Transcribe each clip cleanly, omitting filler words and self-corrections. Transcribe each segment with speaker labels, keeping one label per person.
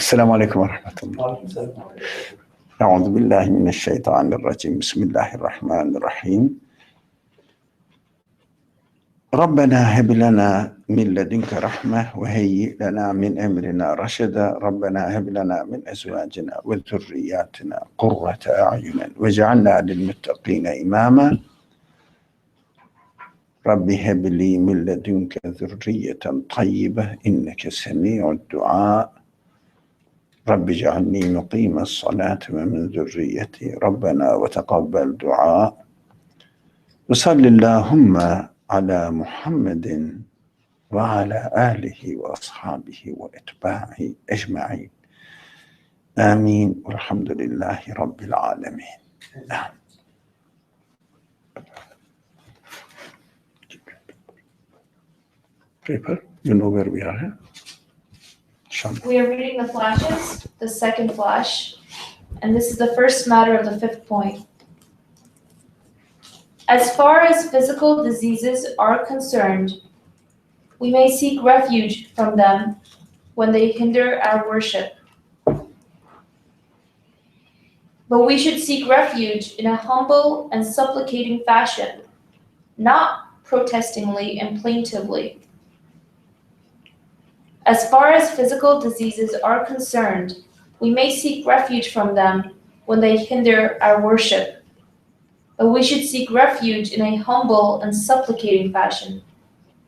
Speaker 1: السلام عليكم ورحمة الله. أعوذ بالله من الشيطان الرجيم. بسم الله الرحمن الرحيم. ربنا هب لنا من لدنك رحمة وهيئ لنا من أمرنا رشدا. ربنا هب لنا من أزواجنا وذرياتنا قرة أعين واجعلنا للمتقين إماما. رب هب لي من لدنك ذرية طيبة إنك سميع الدعاء. رب اجعلني مقيم الصلاة ومن ذريتي ربنا وتقبل دعاء. وصل اللهم على محمد وعلى آله وأصحابه وأتباعه أجمعين آمين والحمد لله رب العالمين. Paper, you know where we are, huh?
Speaker 2: We are reading the flashes, the second flash, and this is the first matter of the fifth point. As far as physical diseases are concerned, we may seek refuge from them when they hinder our worship. But we should seek refuge in a humble and supplicating fashion, not protestingly and plaintively. As far as physical diseases are concerned, we may seek refuge from them when they hinder our worship. But we should seek refuge in a humble and supplicating fashion,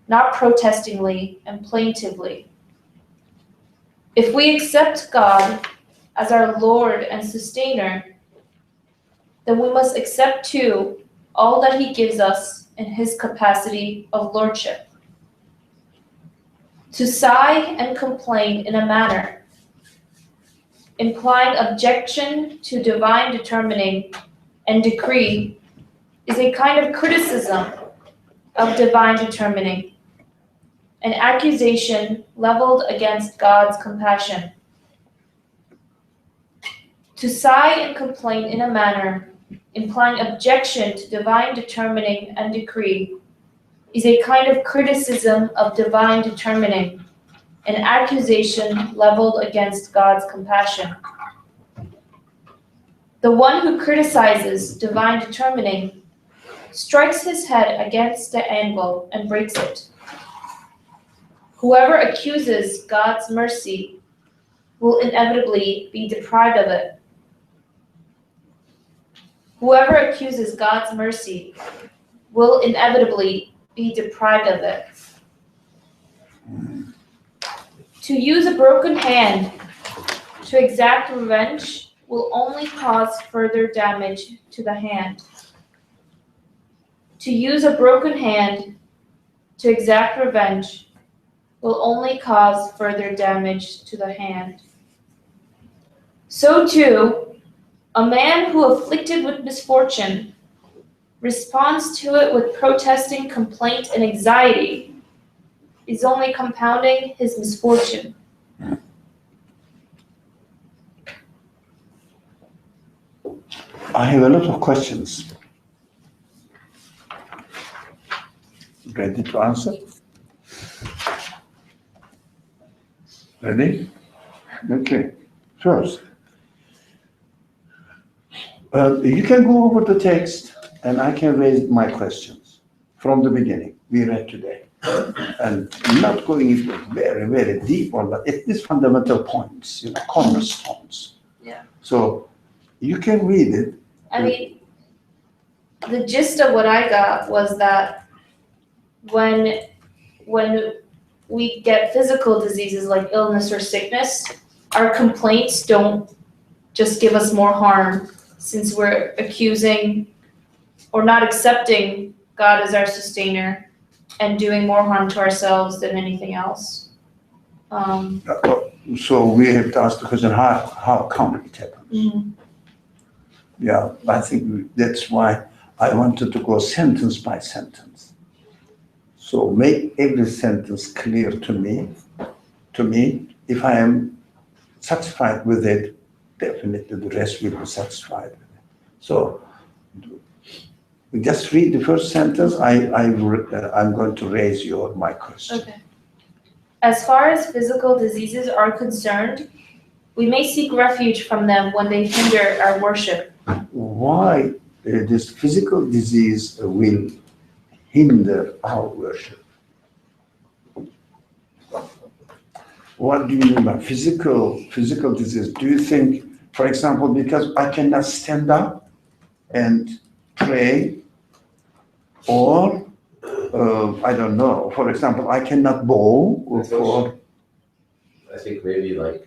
Speaker 2: not protestingly and plaintively. If we accept God as our Lord and Sustainer, then we must accept too all that He gives us in His capacity of Lordship. To sigh and complain in a manner implying objection to divine determining and decree is a kind of criticism of divine determining, an accusation leveled against God's compassion. To sigh and complain in a manner implying objection to divine determining and decree is a kind of criticism of divine determining, an accusation leveled against God's compassion. The one who criticizes divine determining strikes his head against the anvil and breaks it. Whoever accuses God's mercy will inevitably be deprived of it. Whoever accuses God's mercy will inevitably be deprived of it. To use a broken hand to exact revenge will only cause further damage to the hand. To use a broken hand to exact revenge will only cause further damage to the hand. So too, a man who afflicted with misfortune responds to it with protesting complaint and anxiety is only compounding his misfortune.
Speaker 1: I have a lot of questions. Ready to answer? Ready? Okay. First, you can go over the text and I can raise my questions from the beginning we read today. And not going into very, very deep on that. It is fundamental points, cornerstones.
Speaker 2: Yeah.
Speaker 1: So you can read it.
Speaker 2: I mean, the gist of what I got was that when we get physical diseases like illness or sickness, our complaints don't just give us more harm, since we're accusing or not accepting God as our sustainer and doing more harm to ourselves than anything else.
Speaker 1: So we have to ask the question, how come it happens?
Speaker 2: Mm-hmm.
Speaker 1: Yeah, I think that's why I wanted to go sentence by sentence. So make every sentence clear to me. If I am satisfied with it, definitely the rest will be satisfied with it. So just read the first sentence. I'm going to raise my question.
Speaker 2: Okay. As far as physical diseases are concerned, We may seek refuge from them when they hinder our worship.
Speaker 1: Why this physical disease will hinder our worship? What do you mean by physical disease? Do you think, for example, because I cannot stand up and pray, or I don't know, for example, I cannot bow, or
Speaker 3: I think maybe like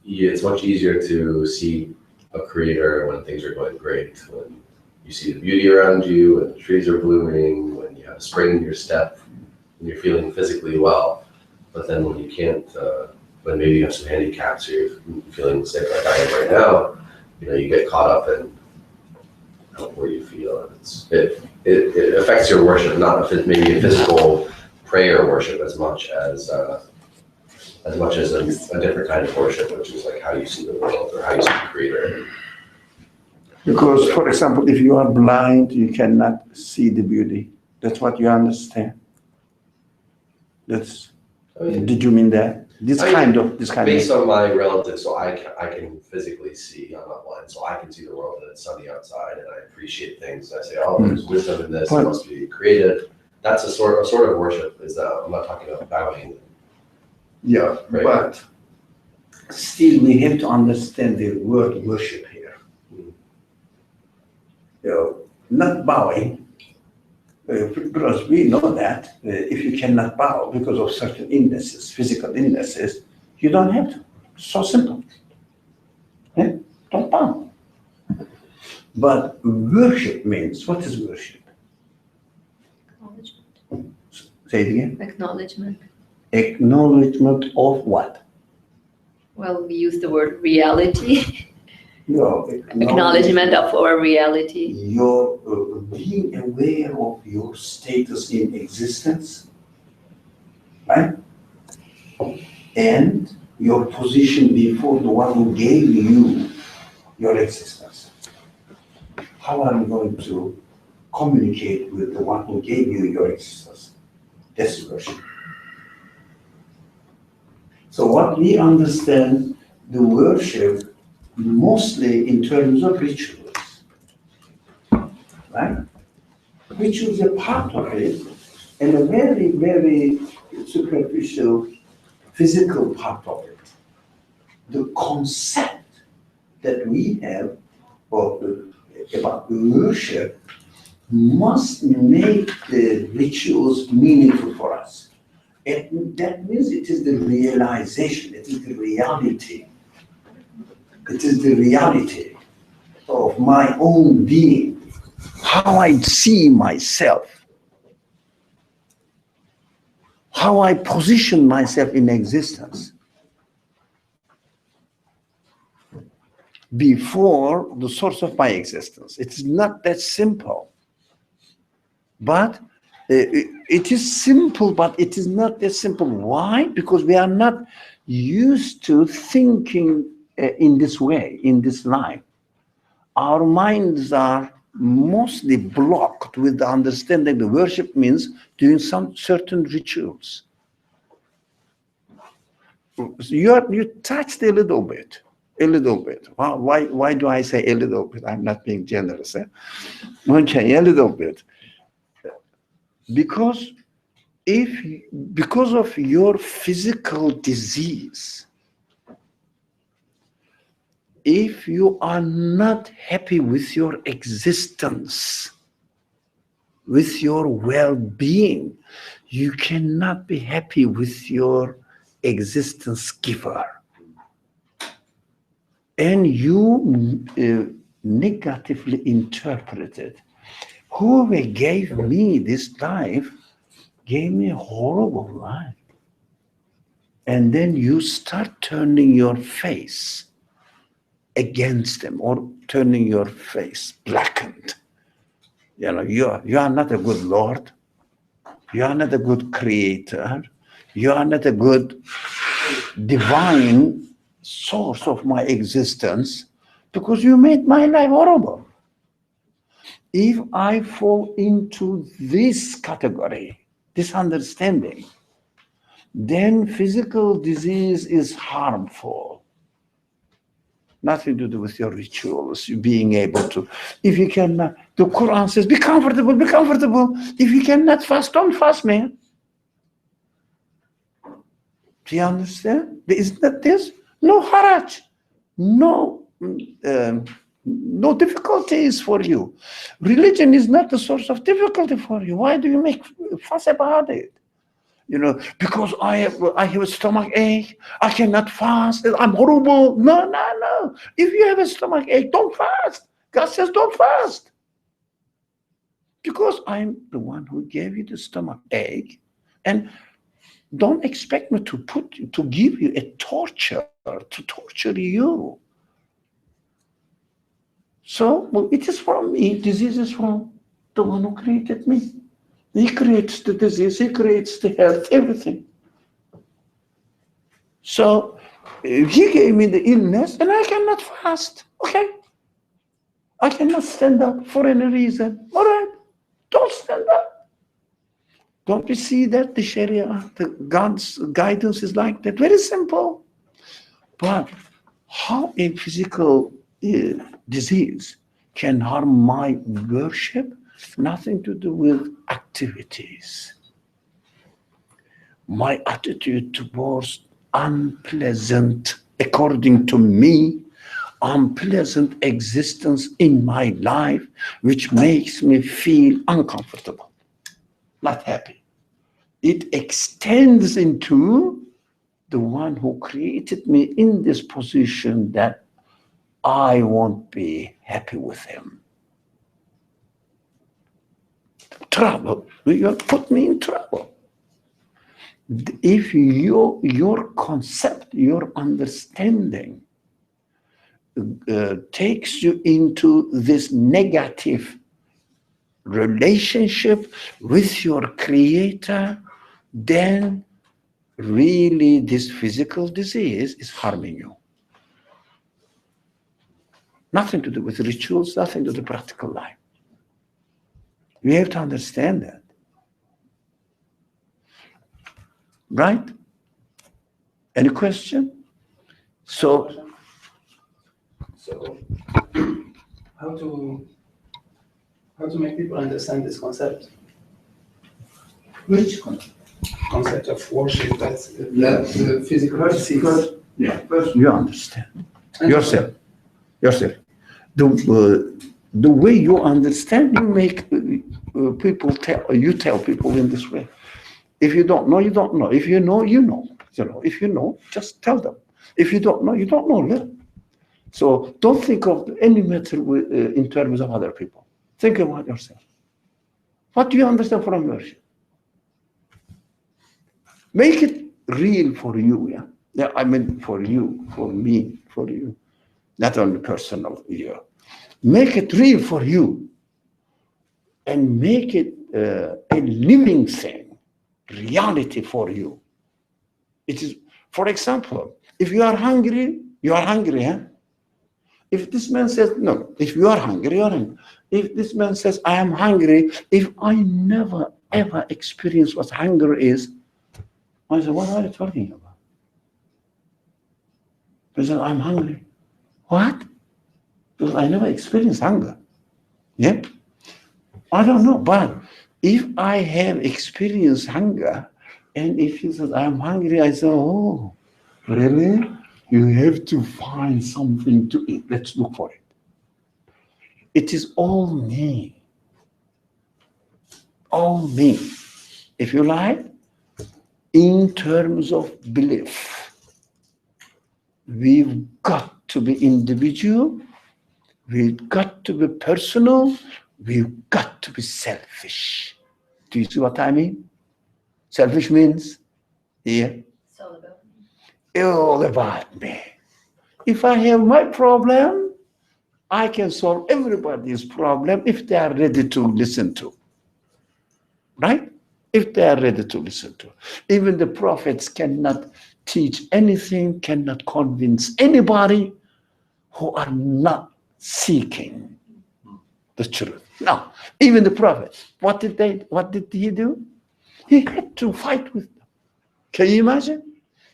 Speaker 3: it's much easier to see a creator when things are going great, when you see the beauty around you, when the trees are blooming, when you have a spring in your step, when you're feeling physically well. But then when you can't, when maybe you have some handicaps or you're feeling sick like I am right now, you get caught up in where you feel. It affects your worship, not maybe a physical prayer worship as much as a different kind of worship, which is like how you see the world or how you see the creator.
Speaker 1: because, for example, if you are blind, you cannot see the beauty. That's what you understand. Did you mean that? This kind of.
Speaker 3: Based on my relatives, so I can physically see. I'm not blind, so I can see the world and it's sunny outside, and I appreciate things. I say, oh, there's wisdom in this. It must be created. That's a sort of worship. I'm not talking about bowing.
Speaker 1: Yeah, right. But still, we have to understand the word worship here. Not bowing. Because we know that if you cannot bow because of certain illnesses, physical illnesses, you don't have to. It's so simple. Don't bow. But worship means, what is worship?
Speaker 2: Acknowledgement.
Speaker 1: Say it again.
Speaker 2: Acknowledgement.
Speaker 1: Acknowledgement of what?
Speaker 2: Well, we use the word reality.
Speaker 1: No,
Speaker 2: Acknowledgement of our reality.
Speaker 1: Your being aware of your status in existence, right? And your position before the one who gave you your existence. How are you going to communicate with the one who gave you your existence? That's worship. So what we understand the worship mostly in terms of rituals, right? Rituals are part of it, and a very, very superficial physical part of it. The concept that we have about worship must make the rituals meaningful for us. And that means it is the realization, it is the reality. It is the reality of my own being, how I see myself, how I position myself in existence before the source of my existence. It's not that simple. But it is simple, but it is not that simple. Why? Because we are not used to thinking in this way, in this life. Our minds are mostly blocked with the understanding the worship means doing some certain rituals. You touched a little bit. Why do I say a little bit? I'm not being generous. Okay, a little bit. Because of your physical disease, if you are not happy with your existence, with your well-being, you cannot be happy with your existence giver. And you negatively interpret it. Whoever gave me this life gave me a horrible life. And then you start turning your face against them or turning your face blackened. You are not a good Lord. You are not a good creator. You are not a good divine source of my existence because you made my life horrible. If I fall into this category, this understanding, then physical disease is harmful. Nothing to do with your rituals, you being able to. If you cannot, the Quran says, be comfortable, be comfortable. If you cannot fast, don't fast, man. Do you understand? There is not this, no haraj, no difficulties for you. Religion is not the source of difficulty for you. Why do you make fuss about it? You know, because I have a stomach ache, I cannot fast, I'm horrible. No. If you have a stomach ache, don't fast. God says don't fast. Because I'm the one who gave you the stomach ache, and don't expect me to give you a torture, to torture you. So, well, it is from me. Disease is from the one who created me. He creates the disease, he creates the health, everything. So he gave me the illness and I cannot fast. Okay. I cannot stand up for any reason. All right. Don't stand up. Don't you see that the Sharia, God's guidance is like that? Very simple. But how a physical disease can harm my worship? Nothing to do with activities. My attitude towards unpleasant, according to me, unpleasant existence in my life, which makes me feel uncomfortable, not happy. It extends into the one who created me in this position that I won't be happy with him. Trouble, you put me in trouble. If your concept, your understanding takes you into this negative relationship with your creator, then really this physical disease is harming you. Nothing to do with rituals, nothing to do with practical life. We have to understand that. Right? Any question? So
Speaker 4: how to make people understand this concept?
Speaker 1: Which concept?
Speaker 4: Concept of worship, that's the physical disease.
Speaker 1: First you understand yourself. The way you understand, you make people tell people in this way. If you don't know, you don't know. If you know, you know. If you know, just tell them. If you don't know, you don't know. Let them. So don't think of any matter in terms of other people. Think about yourself. What do you understand from worship? Make it real for you. Yeah. I mean for you, for me, for you. Not only personal. Yeah. Make it real for you, and make it a living thing, reality for you. It is, for example, if you are hungry, huh? If this man says, no, if you are hungry, you're hungry. If this man says, I am hungry, if I never ever experience what hunger is, I say, what are you talking about? He said, I'm hungry. What? Because I never experienced hunger. Yeah? I don't know, but if I have experienced hunger, and if he says, I'm hungry, I say, oh, really? You have to find something to eat. Let's look for it. It is all me. All me. If you like, in terms of belief, we've got to be individual, we've got to be personal, we've got to be selfish. Do you see what I mean? Selfish means, yeah, all about me. If I have my problem, I can solve everybody's problem if they are ready to listen to. Right? If they are ready to listen to. Even the prophets cannot teach anything, cannot convince anybody who are not seeking the truth. No, even the prophets. What did he do? He had to fight with them. Can you imagine?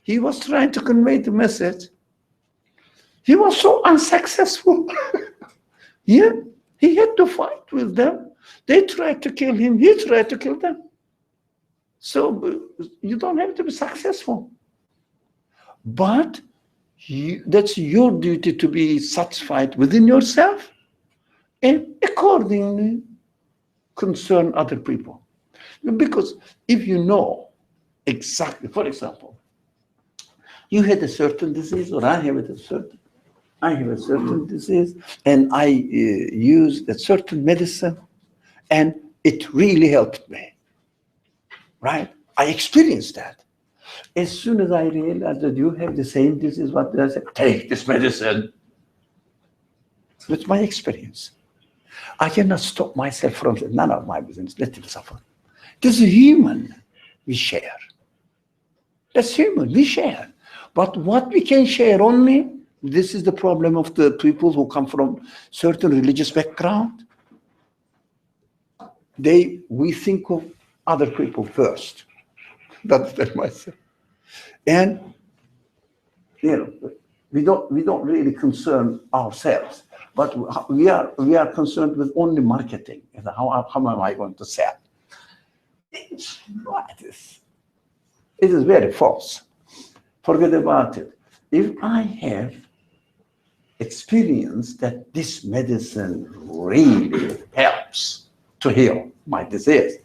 Speaker 1: He was trying to convey the message. He was so unsuccessful. Yeah, he had to fight with them. They tried to kill him. He tried to kill them. So you don't have to be successful. But that's your duty to be satisfied within yourself and accordingly concern other people. Because if you know exactly, for example, you had a certain disease or I have a certain disease and I used a certain medicine and it really helped me, right? I experienced that. As soon as I realized that you have the same disease, what did I say? Take this medicine. That's my experience. I cannot stop myself from none of my business. Let him suffer. This is human. We share. That's human. We share. But what we can share only, this is the problem of the people who come from certain religious background. We think of other people first. That's myself. And we don't really concern ourselves, but we are concerned with only marketing. How am I going to sell? It is very false. Forget about it. If I have experienced that this medicine really helps to heal my disease,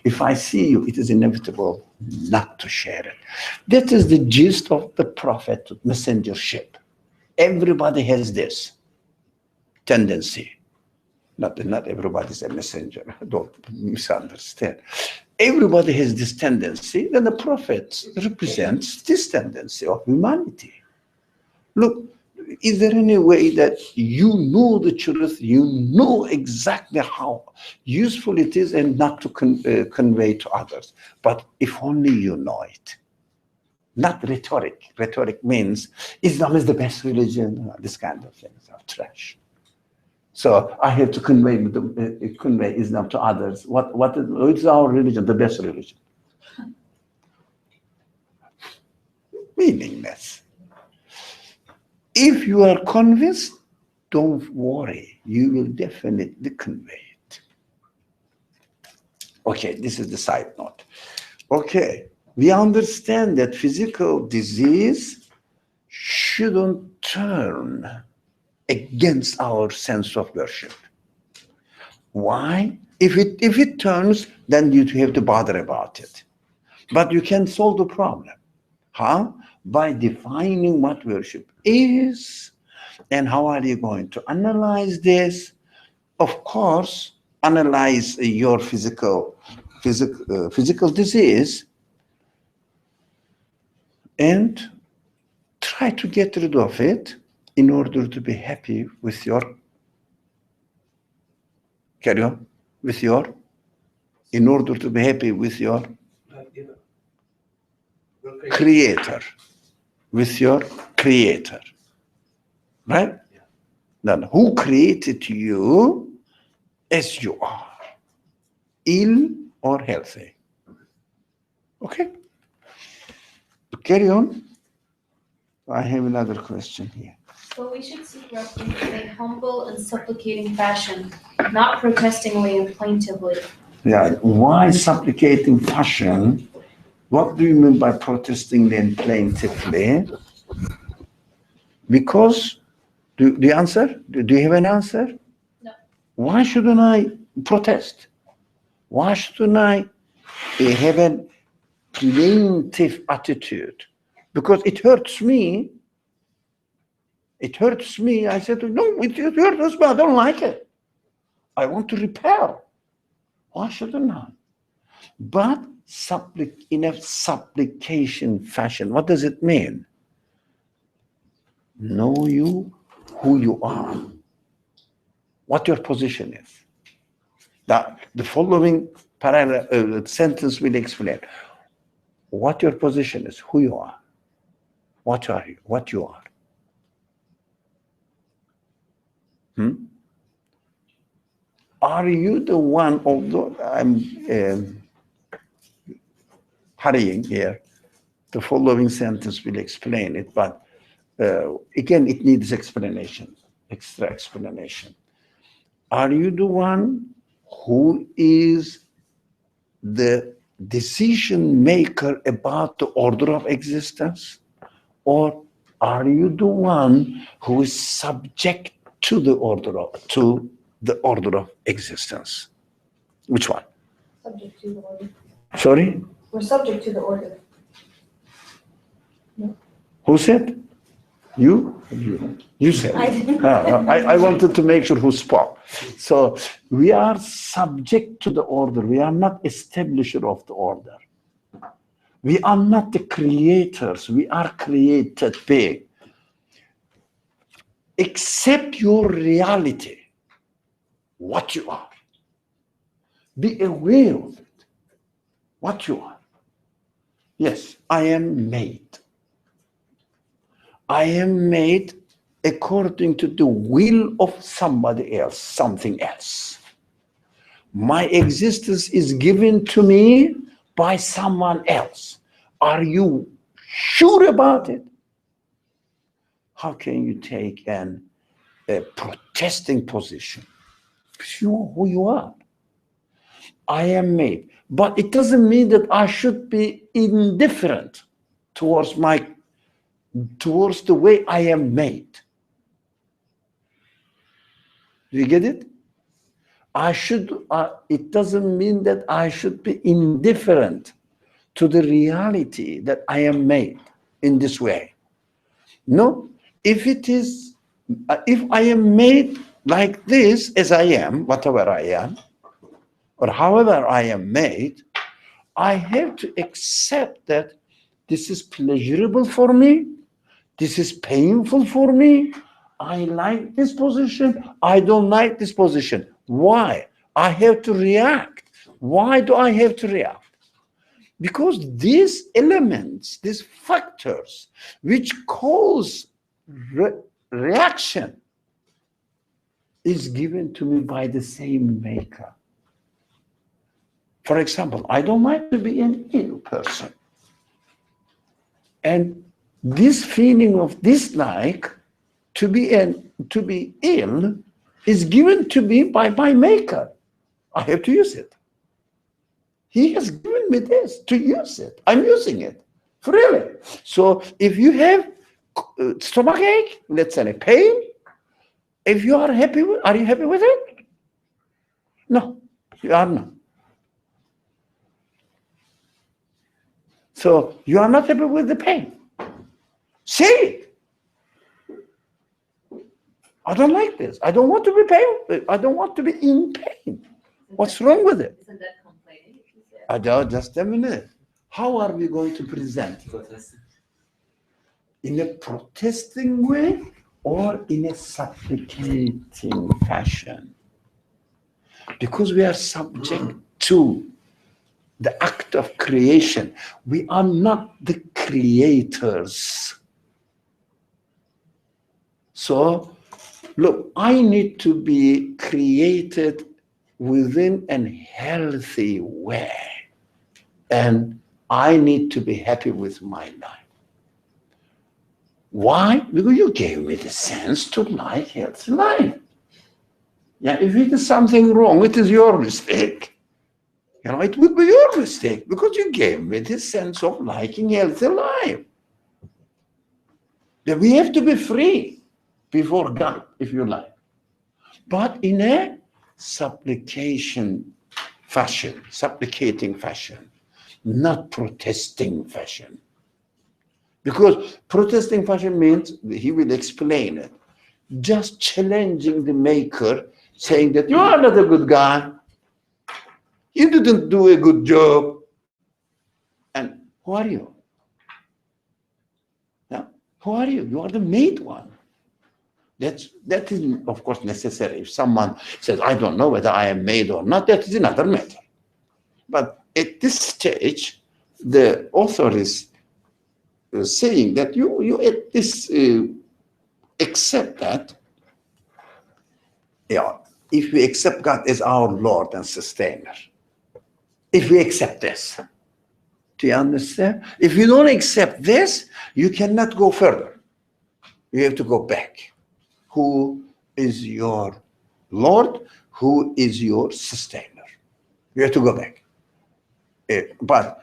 Speaker 1: if I see you, it is inevitable not to share it. That is the gist of the prophet messengership. Everybody has this tendency. Not everybody is a messenger. Don't misunderstand. Everybody has this tendency, and the prophet represents this tendency of humanity. Look, is there any way that you know the truth, you know exactly how useful it is and not to convey to others? But if only you know it. Not rhetoric. Rhetoric means Islam is the best religion, this kind of things are trash. So I have to convey Islam to others. What is our religion? The best religion. Meaningless. If you are convinced, don't worry. You will definitely convey it. Okay, this is the side note. Okay, we understand that physical disease shouldn't turn against our sense of worship. Why? If it turns, then you have to bother about it. But you can solve the problem. How? By defining what worship is. And how are you going to analyze this? Of course, analyze your physical disease and try to get rid of it in order to be happy with your, in order to be happy with your creator, with your creator, right? Then who created you as you are, ill or healthy? Okay? To carry on, I have another question here.
Speaker 2: But we should seek refuge in a humble and supplicating fashion, not protestingly and plaintively.
Speaker 1: Yeah, why supplicating fashion? What do you mean by protestingly and plaintively? Because, do you answer? Do you have an answer?
Speaker 2: No.
Speaker 1: Why shouldn't I protest? Why shouldn't I have a plaintive attitude? Because it hurts me. It hurts me. I said, no, it hurts me. I don't like it. I want to repel. Why shouldn't I? But in a supplication fashion, what does it mean? Know you who you are, what your position is. The following sentence will explain what your position is, who you are, what are you, what you are. Are you the one, although I'm hurrying here, the following sentence will explain it, but again, it needs explanation, extra explanation. Are you the one who is the decision maker about the order of existence? Or are you the one who is subject to the order of existence? Which one?
Speaker 2: Subject to the order.
Speaker 1: Sorry?
Speaker 2: We're subject to the order.
Speaker 1: Who said? You? You said.
Speaker 2: I didn't.
Speaker 1: I wanted to make sure who spoke. So we are subject to the order. We are not establisher of the order. We are not the creators. We are created being. Accept your reality, what you are. Be aware of it, what you are. Yes, I am made. I am made according to the will of somebody else, something else. My existence is given to me by someone else. Are you sure about it? How can you take a protesting position? You are who you are. I am made. But it doesn't mean that I should be indifferent towards the way I am made. Do you get it? It doesn't mean that I should be indifferent to the reality that I am made in this way. No, if I am made like this as I am, whatever I am, or however I am made, I have to accept that this is pleasurable for me, this is painful for me, I like this position, I don't like this position. Why? I have to react. Why do I have to react? Because these elements, these factors, which cause reaction, is given to me by the same maker. For example, I don't like to be an ill person. And this feeling of dislike to be ill is given to me by my maker. I have to use it. He has given me this to use it. I'm using it freely. So if you have stomach ache, let's say pain, if you are you happy with it? No, you are not. So you are not happy with the pain. Say it. I don't like this. I don't want to be pain. I don't want to be in pain. What's wrong with it?
Speaker 5: Isn't that complaining?
Speaker 1: Just a minute. How are we going to present? In a protesting way or in a supplicating fashion? Because we are subject to the act of creation. We are not the creators. So, look, I need to be created within a healthy way. And I need to be happy with my life. Why? Because you gave me the sense to like healthy life. Yeah, if it is something wrong, it is your mistake. It would be your mistake because you gave me the sense of liking healthy life. That we have to be free before God, if you like. But in a supplicating fashion, not protesting fashion. Because protesting fashion means, he will explain it, just challenging the maker, saying that you are not a good guy, you didn't do a good job. And who are you? Yeah? Who are you? You are the made one. That is, of course, necessary. If someone says, I don't know whether I am made or not, that is another matter. But at this stage, the author is saying that you at this accept that, if we accept God as our Lord and sustainer, if we accept this, do you understand? If you don't accept this, you cannot go further. You have to go back. Who is your Lord? Who is your sustainer? You have to go back. But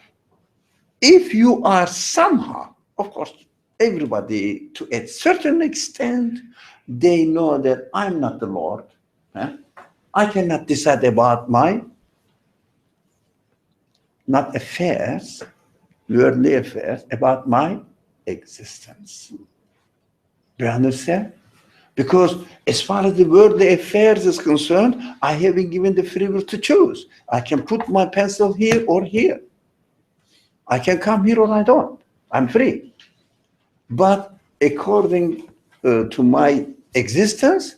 Speaker 1: if you are somehow, of course, everybody to a certain extent, they know that I'm not the Lord. I cannot decide about my, not affairs, worldly affairs, about my existence. Do you understand? Because as far as the worldly affairs is concerned, I have been given the free will to choose. I can put my pencil here or here. I can come here or I don't. I'm free. But according to my existence,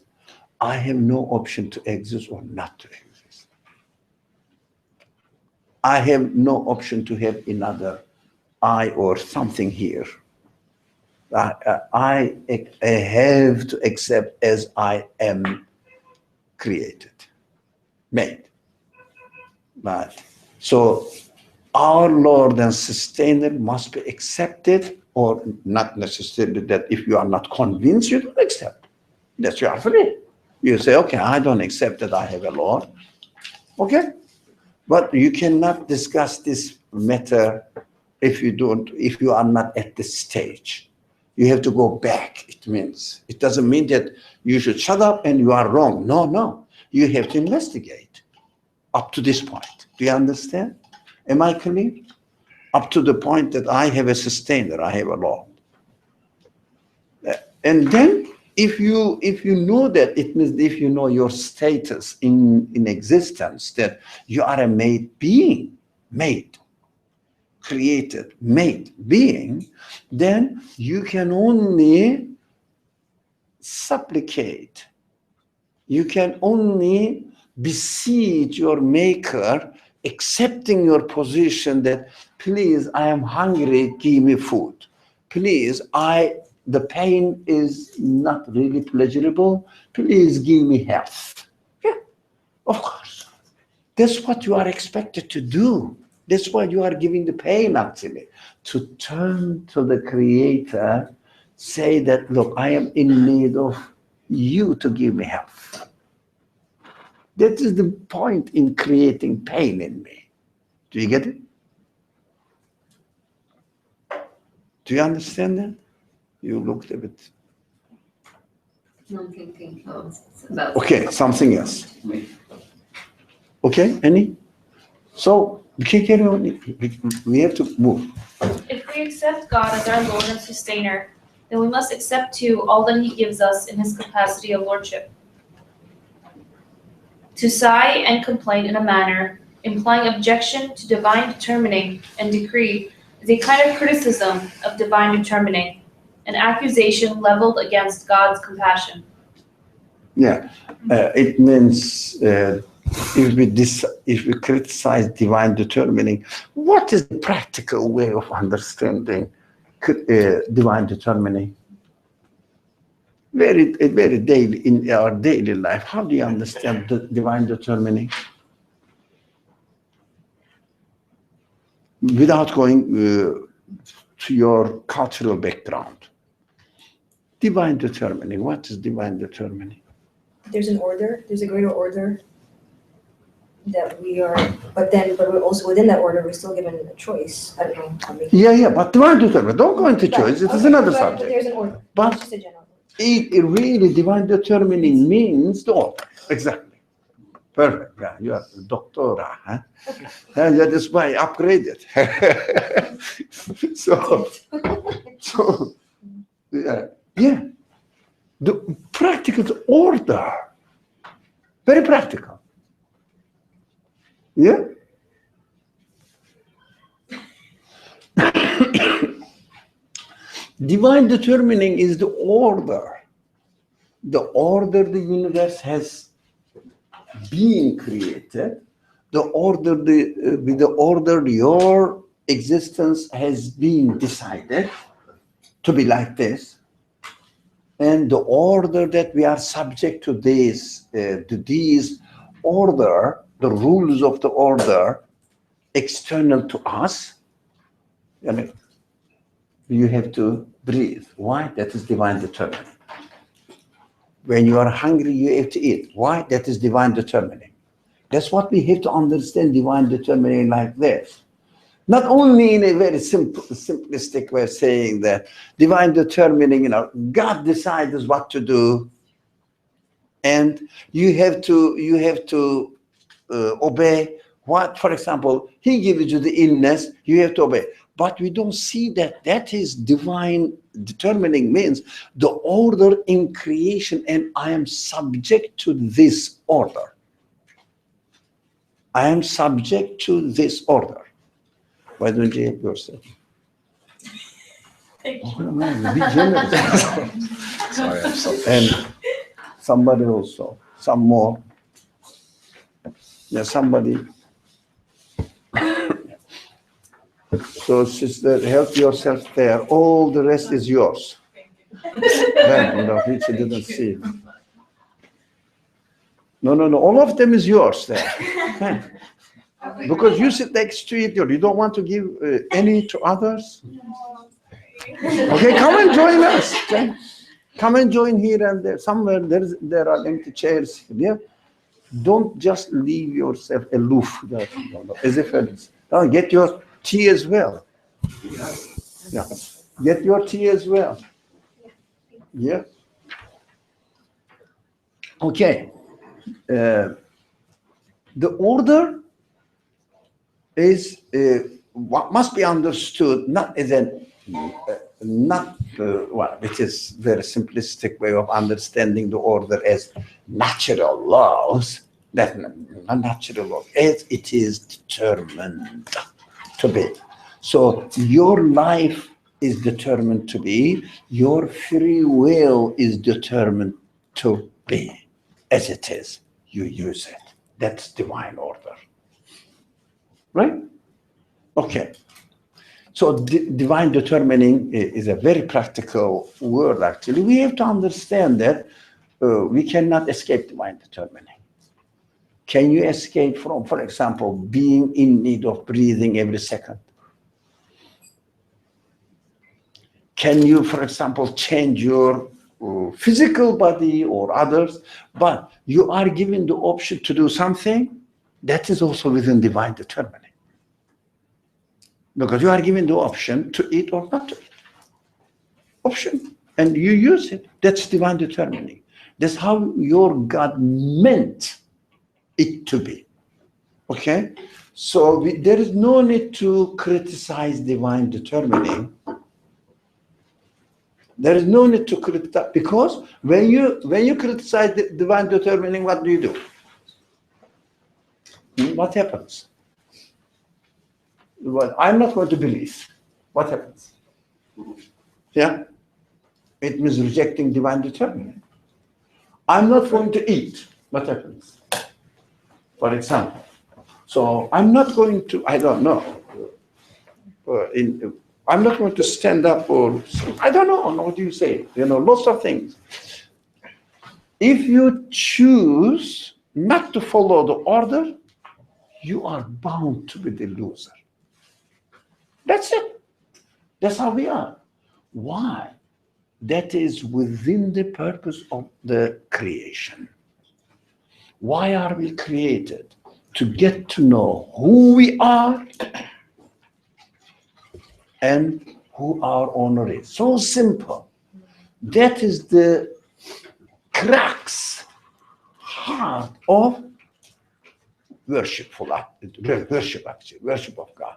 Speaker 1: I have no option to exist or not to exist. I have no option to have another I or something here. I have to accept as I am created, made. But so our Lord and Sustainer must be accepted, or not necessarily that if you are not convinced, you don't accept. That you are free. You say, okay, I don't accept that I have a Lord. Okay? But you cannot discuss this matter if you are not at this stage. You have to go back, it means. It doesn't mean that you should shut up and you are wrong. No. You have to investigate up to this point. Do you understand? Am I clear? Up to the point that I have a sustainer, I have a Lord. And then if you know that, it means if you know your status in existence, that you are a made being, created, made being, then you can only supplicate. You can only beseech your maker, accepting your position that, please, I am hungry, give me food. Please, the pain is not really pleasurable. Please give me health. Yeah, of course. That's what you are expected to do. That's why you are giving the pain, actually, to turn to the Creator, say that, look, I am in need of you to give me health. That is the point in creating pain in me. Do you get it? Do you understand that? You looked a bit.
Speaker 5: No, I'm thinking about.
Speaker 1: Okay, something else. Okay, any? So we can carry on. We have to move.
Speaker 2: If we accept God as our Lord and Sustainer, then we must accept too all that He gives us in His capacity of Lordship. To sigh and complain in a manner implying objection to divine determining and decree is a kind of criticism of divine determining, an accusation leveled against God's compassion.
Speaker 1: Yeah, it means if we criticize divine determining, what is the practical way of understanding divine determining? Very daily in our daily life. How do you understand the divine determining? Without going to your cultural background. Divine determining. What is divine determining?
Speaker 6: There's an order, there's a greater order that we are, but we're also within that order, we're still given a choice. I don't know.
Speaker 1: Yeah, but divine determining. Don't go into choice. It is another
Speaker 6: but
Speaker 1: subject.
Speaker 6: there's an order.
Speaker 1: But
Speaker 6: It's just a general.
Speaker 1: It really divine determining means the order. Exactly. Perfect. Yeah, you are a doctora, huh? And that is why I upgraded. so yeah. The practical order. Very practical. Yeah. Divine determining is the order. The order the universe has been created. The order, with the order your existence has been decided to be like this. And the order that we are subject to these order, the rules of the order external to us, you have to breathe. Why? That is divine determining. When you are hungry, you have to eat. Why? That is divine determining. That's what we have to understand divine determining like this. Not only in a very simple, simplistic way of saying that divine determining, God decides what to do, and you have to obey what, for example, he gives you the illness, you have to obey. But we don't see that is divine determining means the order in creation, and I am subject to this order. I am subject to this order. Why don't you help yourself?
Speaker 2: Thank you.
Speaker 1: Oh, man, be generous.
Speaker 3: Sorry, I'm selfish.
Speaker 1: And somebody also, some more. Yeah, somebody. So, sister, help yourself there. All the rest is yours. Then, which you didn't see. No. All of them is yours there. Because you sit next to it, you don't want to give any to others. Okay, come and join us. Okay? Come and join here and there. Somewhere there are empty chairs here. Don't just leave yourself aloof, as if it's. No, get your tea as well. Yeah, get your tea as well. Yeah. Okay. The order is what must be understood not as which is very simplistic way of understanding the order as natural laws. That's not natural law, as it is determined to be. So your life is determined to be, your free will is determined to be. As it is, you use it. That's divine order. Right? Okay. So divine determining is a very practical word, actually. We have to understand that we cannot escape divine determining. Can you escape from, for example, being in need of breathing every second? Can you, for example, change your physical body or others? But you are given the option to do something that is also within divine determining. Because you are given the option to eat or not to eat. Option. And you use it. That's divine determining. That's how your God meant it to be. Okay? So there is no need to criticize divine determining. There is no need to criticize, because when you criticize the divine determining, what do? What happens? Well, I'm not going to believe. What happens? Yeah? It means rejecting divine determining. I'm not going to eat. What happens? For example. So I'm not going to, I don't know. I'm not going to stand up or, I don't know, what do you say? Lots of things. If you choose not to follow the order, you are bound to be the loser. That's it. That's how we are. Why? That is within the purpose of the creation. Why are we created? To get to know who we are and who our owner is. So simple. That is the crux, heart of worship of God.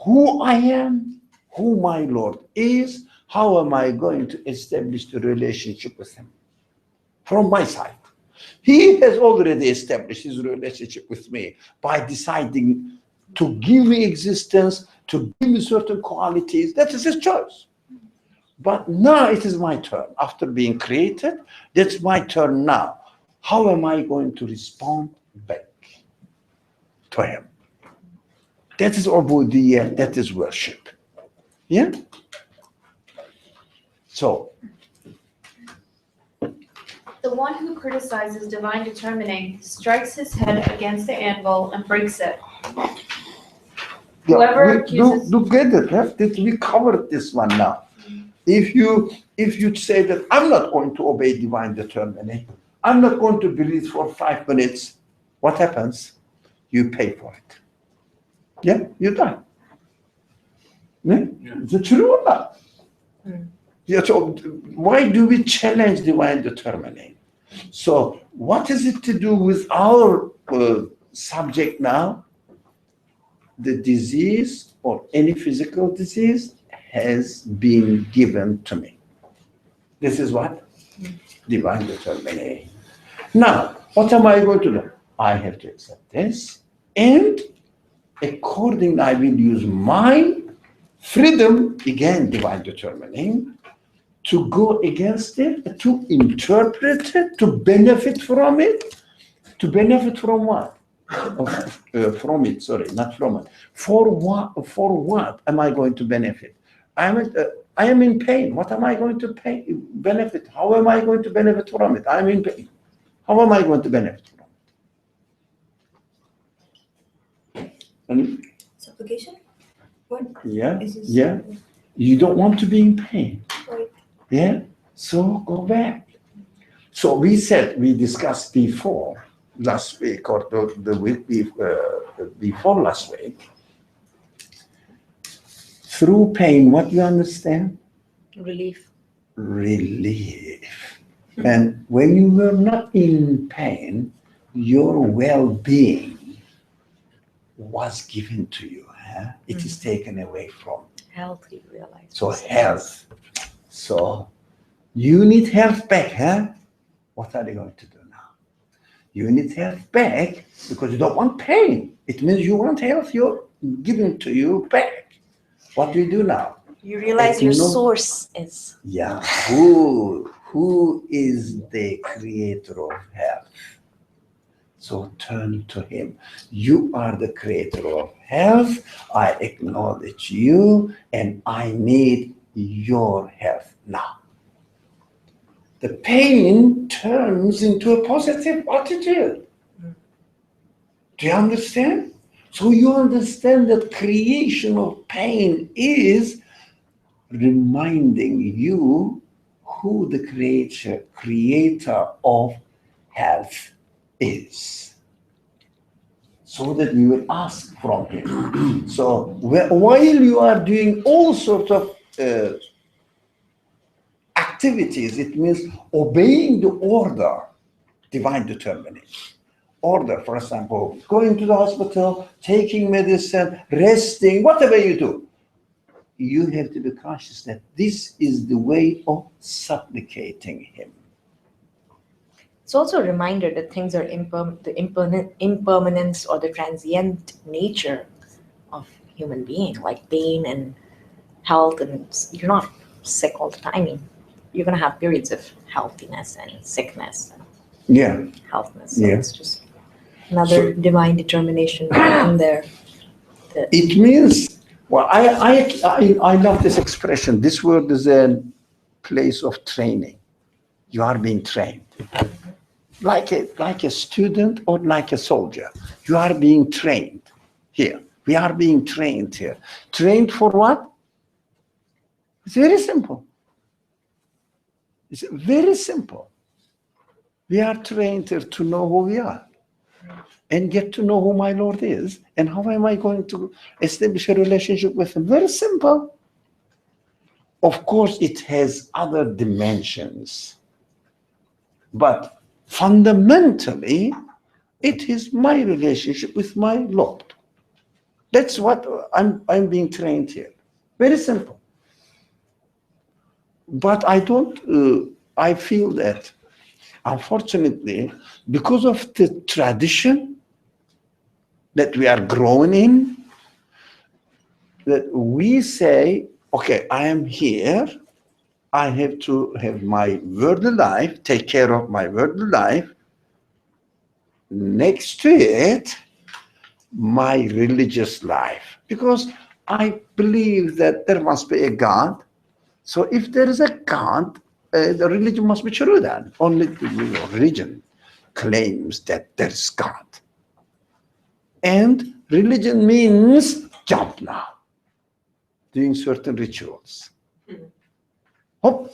Speaker 1: Who I am, who my Lord is, how am I going to establish the relationship with him? From my side. He has already established his relationship with me by deciding to give me existence, to give me certain qualities. That is his choice. But now it is my turn. After being created, that's my turn now. How am I going to respond back to him? That is ubudiyyah, that is worship. Yeah? So,
Speaker 2: The one who criticizes divine determining strikes his head against the anvil and breaks it. Whoever accuses-
Speaker 1: do get it, huh? We covered this one now. If you say that I'm not going to obey divine determining, I'm not going to breathe for 5 minutes, what happens? You pay for it. Yeah, you die. Yeah? Is it true or not? Yeah, so why do we challenge divine determining? So what is it to do with our subject now? The disease or any physical disease has been given to me. This is what? Divine determining. Now, what am I going to do? I have to accept this, and accordingly, I will use my freedom, again, divine determining, to go against it, to interpret it, to benefit from it. To benefit from what? From it, sorry, not from it. For what am I going to benefit? I am in pain. What am I going to benefit? How am I going to benefit from it? I'm in pain. How am I going to benefit from it? And
Speaker 6: Supplication? What?
Speaker 1: yeah,
Speaker 6: Is this-
Speaker 1: yeah. You don't want to be in pain.
Speaker 6: Right.
Speaker 1: Yeah. So go back. So we discussed before last week or the week before last week. Through pain, what do you understand?
Speaker 5: Relief.
Speaker 1: Relief. And when you were not in pain, your well-being was given to you. Huh? It is taken away from.
Speaker 5: Health, you realize.
Speaker 1: So health. So you need health back, huh? What are they going to do now? You need health back because you don't want pain. It means you want health, you're given to you back. What do you do now?
Speaker 5: You realize your
Speaker 1: No.
Speaker 5: source is.
Speaker 1: Yeah, who is the creator of health? So turn to him. You are the creator of health. I acknowledge you and I need your health now. The pain turns into a positive attitude. Do you understand? So you understand that creation of pain is reminding you who the creator of health is. So that you will ask from him. So while you are doing all sorts of activities, it means obeying the order, divine determination. Order, for example, going to the hospital, taking medicine, resting, whatever you do. You have to be conscious that this is the way of supplicating him.
Speaker 5: It's also a reminder that things are the impermanence or the transient nature of human being, like pain and health, and you're not sick all the time. I mean, you're gonna have periods of healthiness and sickness and
Speaker 1: Yeah.
Speaker 5: healthness. So
Speaker 1: Yeah.
Speaker 5: it's just another divine determination in there.
Speaker 1: It means, well, I love this expression. This word is a place of training. You are being trained. Like a student or like a soldier. You are being trained here. We are being trained here. Trained for what? It's very simple. It's very simple. We are trained here to know who we are and get to know who my Lord is and how am I going to establish a relationship with him. Very simple. Of course, it has other dimensions, but fundamentally, it is my relationship with my Lord. That's what I'm being trained here. Very simple. But I feel that, unfortunately, because of the tradition that we are growing in, that we say, okay, I am here, I have to have my worldly life, take care of my worldly life. Next to it, my religious life. Because I believe that there must be a God. So if there is a God, the religion must be true then. Only the religion claims that there is God. And religion means jump now, doing certain rituals. Hop,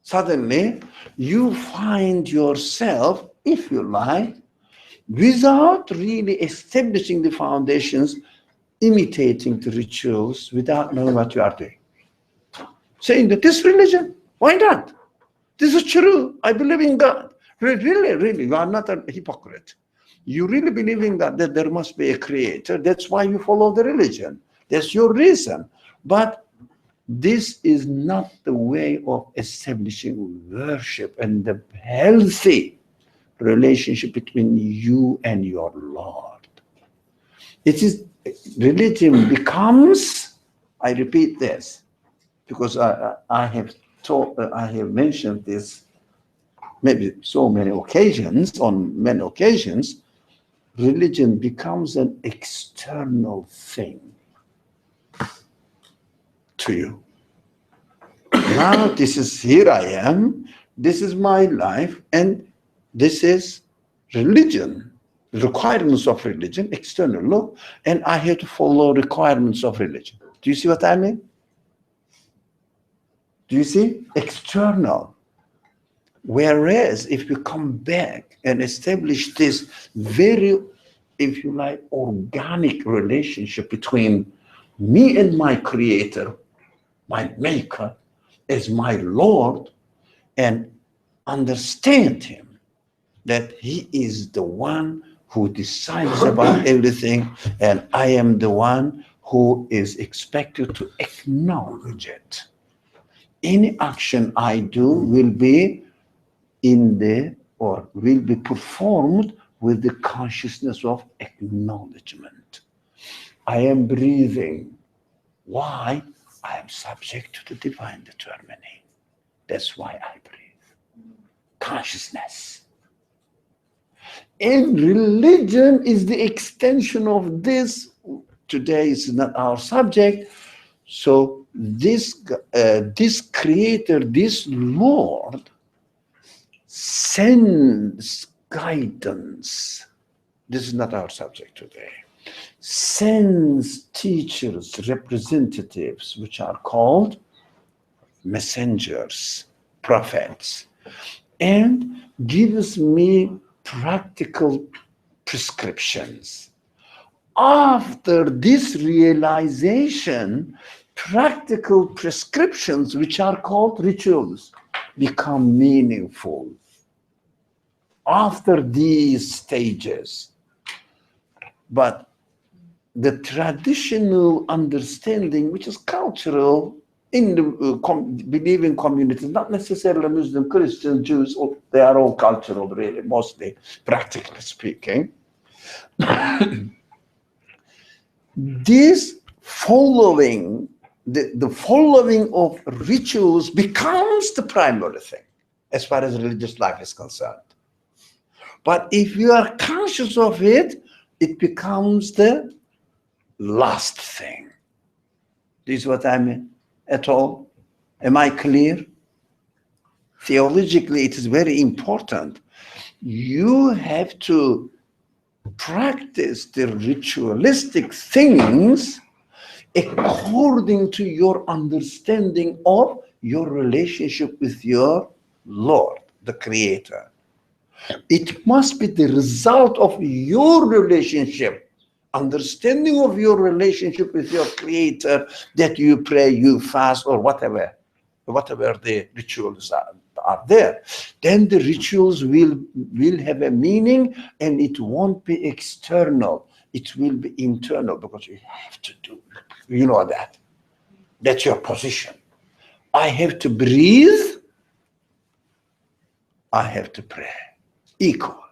Speaker 1: suddenly you find yourself, if you like, without really establishing the foundations, imitating the rituals without knowing what you are doing. Saying that this religion, why not? This is true. I believe in God. Really, really, you are not a hypocrite. You really believe in God, that there must be a creator. That's why you follow the religion. That's your reason. But this is not the way of establishing worship and the healthy relationship between you and your Lord. It is, religion becomes, I repeat this, because I have taught, I have mentioned this maybe so many occasions, on many occasions, religion becomes an external thing to you. Now this is, here I am, this is my life, and this is religion, requirements of religion, external law, and I have to follow requirements of religion. Do you see what I mean? Do you see? External. Whereas if you come back and establish this very, if you like, organic relationship between me and my creator, my maker, as my Lord, and understand him, that he is the one who decides about everything, and I am the one who is expected to acknowledge it. Any action I do will be in the, or will be performed with the consciousness of acknowledgement. I am breathing. Why? I am subject to the divine determining. That's why I breathe. Consciousness. And religion is the extension of this. Today is not our subject. So this creator, this Lord, sends guidance. This is not our subject today. Sends teachers, representatives, which are called messengers, prophets, and gives me practical prescriptions. After this realization, practical prescriptions, which are called rituals, become meaningful. After these stages, but the traditional understanding, which is cultural in the believing communities, not necessarily Muslim, Christian, Jews, they are all cultural, really, mostly, practically speaking. This following, the following of rituals becomes the primary thing as far as religious life is concerned. But if you are conscious of it, it becomes the last thing. This is what I mean at all. Am I clear? Theologically, it is very important. You have to practice the ritualistic things according to your understanding of your relationship with your Lord, the Creator. It must be the result of your relationship, understanding of your relationship with your Creator, that you pray, you fast, or whatever the rituals are there. Then the rituals will have a meaning, and it won't be external. It will be internal, because you have to do, you know that. That's your position. I have to breathe. I have to pray. Equal.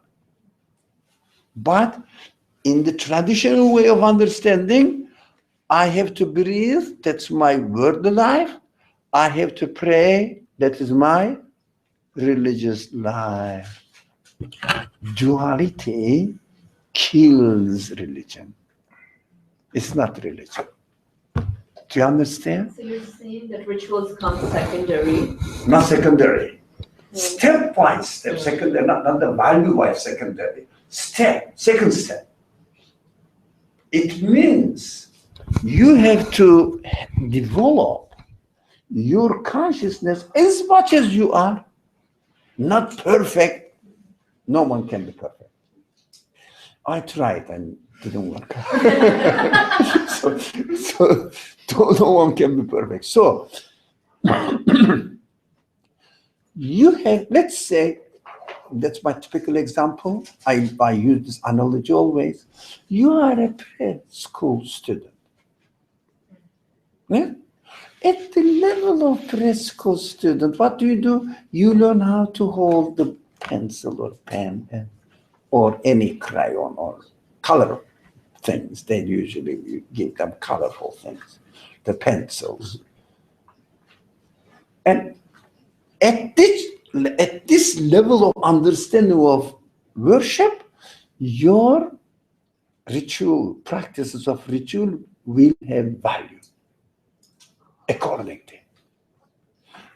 Speaker 1: But in the traditional way of understanding, I have to breathe, that's my word life. I have to pray, that is my religious life. Duality kills religion. It's not religion. Do you understand?
Speaker 5: So you're saying that rituals come secondary?
Speaker 1: Not secondary. Step by step, secondary, not the value-wise secondary. Second step. It means you have to develop your consciousness, as much as you are, not perfect. No one can be perfect. I tried and didn't work. so no one can be perfect. So you have, let's say, that's my typical example. I use this analogy always. You are a preschool student. Yeah? At the level of preschool student, what do? You learn how to hold the pencil or pen or any crayon or color things. They usually give them colorful things, the pencils. And at this level of understanding of worship, your practices of ritual will have value accordingly.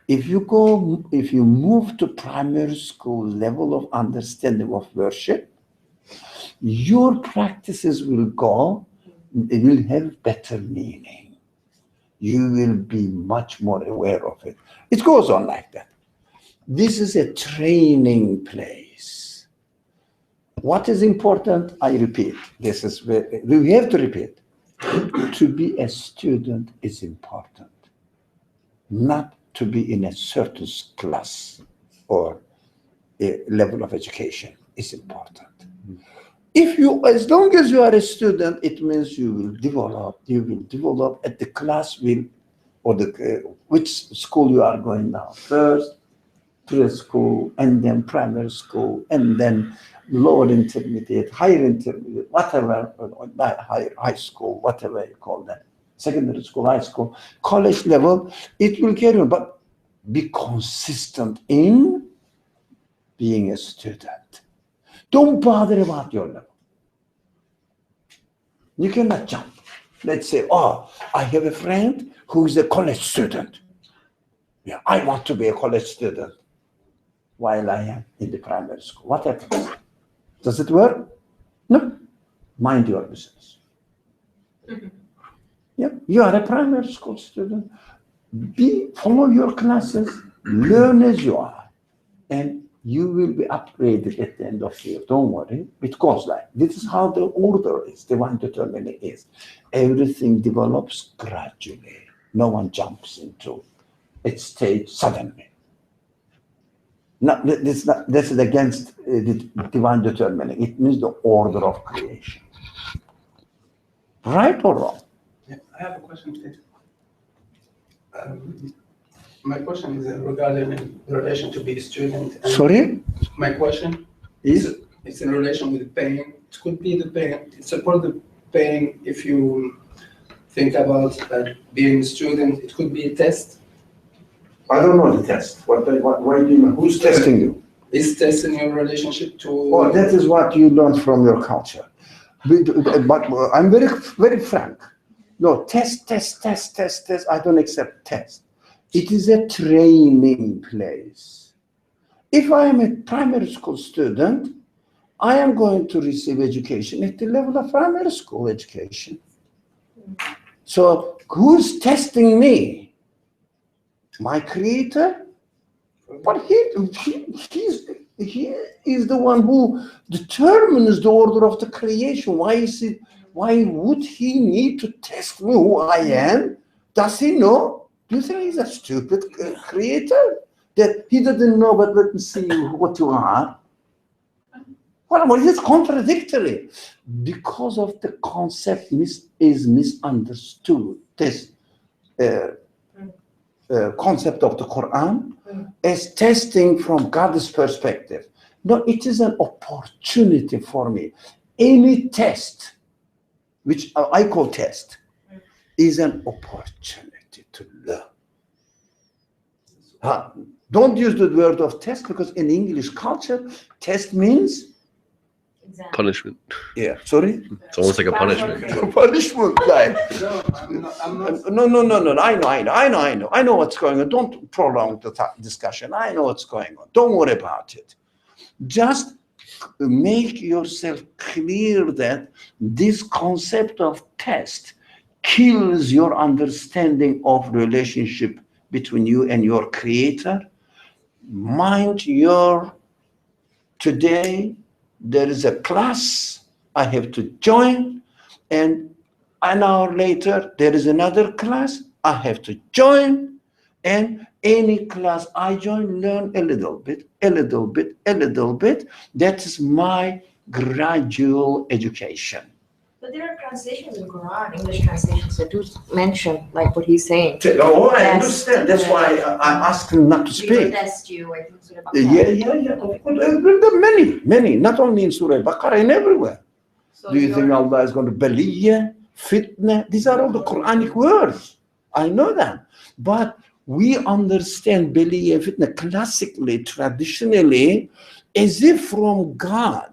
Speaker 1: If you move to primary school level of understanding of worship, your practices will have better meaning. You will be much more aware of it. It goes on like that. This is a training place. What is important? I repeat. This is where we have to repeat. To be a student is important, not to be in a certain class or a level of education is important. As long as you are a student, it means you will develop at the class which school you are going now. First, preschool, and then primary school, and then lower intermediate, higher intermediate, whatever, high school, whatever you call that, secondary school, high school, college level, it will carry on. But be consistent in being a student. Don't bother about your level. You cannot jump. Let's say, I have a friend who is a college student. Yeah, I want to be a college student while I am in the primary school. What happens? Does it work? No. Mind your business. Yeah, you are a primary school student. Follow your classes, learn as you are, and you will be upgraded at the end of the year. Don't worry. It goes like this is how the order is, divine determining is. Everything develops gradually. No one jumps into its stage suddenly. This is against the divine determining. It means the order of creation. Right or wrong?
Speaker 4: Yeah, I have a question, please. My question is regarding the relation to be a student.
Speaker 1: Sorry?
Speaker 4: My question is it's in relation with pain. It could be the pain. It's about the pain if you think about being a student. It could be a test.
Speaker 1: I don't know the test. What do you mean? Who's testing you?
Speaker 4: Is testing your relationship to...
Speaker 1: Well, that is what you learn from your culture. But I'm very, very frank. No, test. I don't accept test. It is a training place. If I am a primary school student, I am going to receive education at the level of primary school education. So who's testing me? My creator? But he is the one who determines the order of the creation. Why would he need to test me who I am? Does he know? Do you think he's a stupid creator? That he doesn't know, but let me see what you are. Well, it's contradictory. Because of the concept is misunderstood. This concept of the Quran as testing from God's perspective. No, it is an opportunity for me. Any test, which I call test, is an opportunity to learn. Don't use the word of test because in English culture, test means
Speaker 3: Punishment.
Speaker 1: yeah. Sorry.
Speaker 3: It's almost like a punishment.
Speaker 1: Punishment, like.
Speaker 4: No, I'm not.
Speaker 1: No. I know what's going on. Don't prolong the discussion. I know what's going on. Don't worry about it. Just make yourself clear that this concept of test kills your understanding of relationship between you and your creator. Mind your, today there is a class I have to join, and an hour later there is another class I have to join, and any class I join, learn a little bit, a little bit, a little bit. That is my gradual education.
Speaker 5: But there are translations in Quran, English translations that do mention, like what he's saying.
Speaker 1: Oh, I
Speaker 5: Test,
Speaker 1: understand. That's why I asked him not to
Speaker 5: We will
Speaker 1: speak.
Speaker 5: test you, I think, Surah
Speaker 1: Yeah,
Speaker 5: Baqarah.
Speaker 1: yeah. There are many, many, not only in Surah Baqarah, and everywhere.
Speaker 5: So
Speaker 1: Do you think
Speaker 5: you're-
Speaker 1: Allah is going to beliya, fitna? These are all the Quranic words. I know that. But we understand beliya, fitna classically, traditionally, as if from God.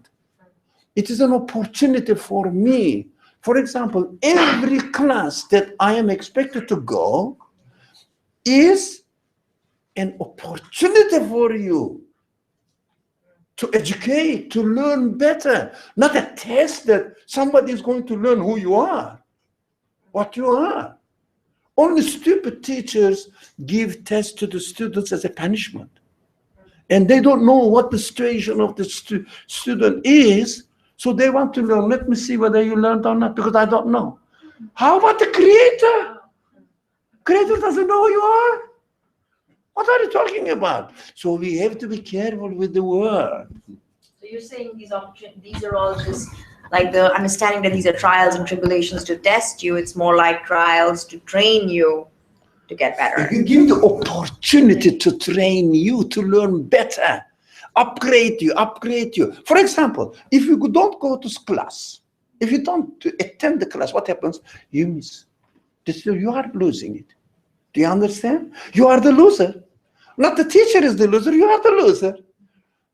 Speaker 1: It is an opportunity for me. For example, every class that I am expected to go is an opportunity for you to educate, to learn better, not a test that somebody is going to learn who you are, what you are. Only stupid teachers give tests to the students as a punishment. And they don't know what the situation of the student is, so they want to learn. Let me see whether you learned or not, because I don't know. How about the creator? Creator doesn't know who you are. What are you talking about? So we have to be careful with the word.
Speaker 5: So you're saying these are all just like the understanding that these are trials and tribulations to test you. It's more like trials to train you to get better.
Speaker 1: You give the opportunity to train you to learn better, upgrade you. For example, if you don't go to class, if you don't attend the class, what happens? You miss. You are losing it. Do you understand? You are the loser. Not the teacher is the loser, you are the loser.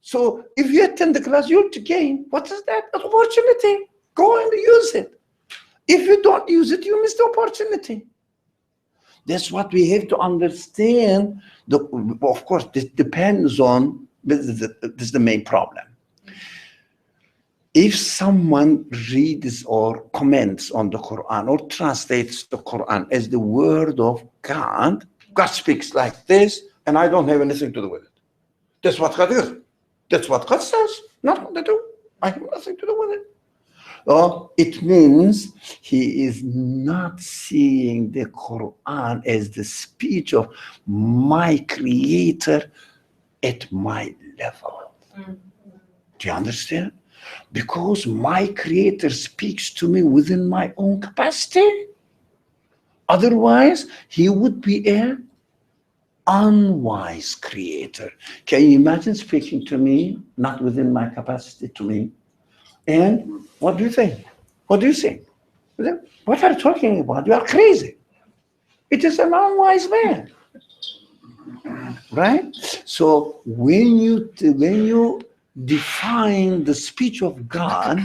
Speaker 1: So if you attend the class, you'll gain. What is that? An opportunity. Go and use it. If you don't use it, you miss the opportunity. That's what we have to understand. Of course, this depends on, this is the main problem. If someone reads or comments on the Quran or translates the Quran as the word of God, God speaks like this, and I don't have anything to do with it. That's what God is. That's what God says. Nothing to do. I have nothing to do with it. It means he is not seeing the Quran as the speech of my creator at my level. Do you understand? Because my creator speaks to me within my own capacity. Otherwise, he would be an unwise creator. Can you imagine speaking to me, not within my capacity to me? And what do you think? What do you think? What are you talking about? You are crazy. It is an unwise man. Right? So when you define the speech of God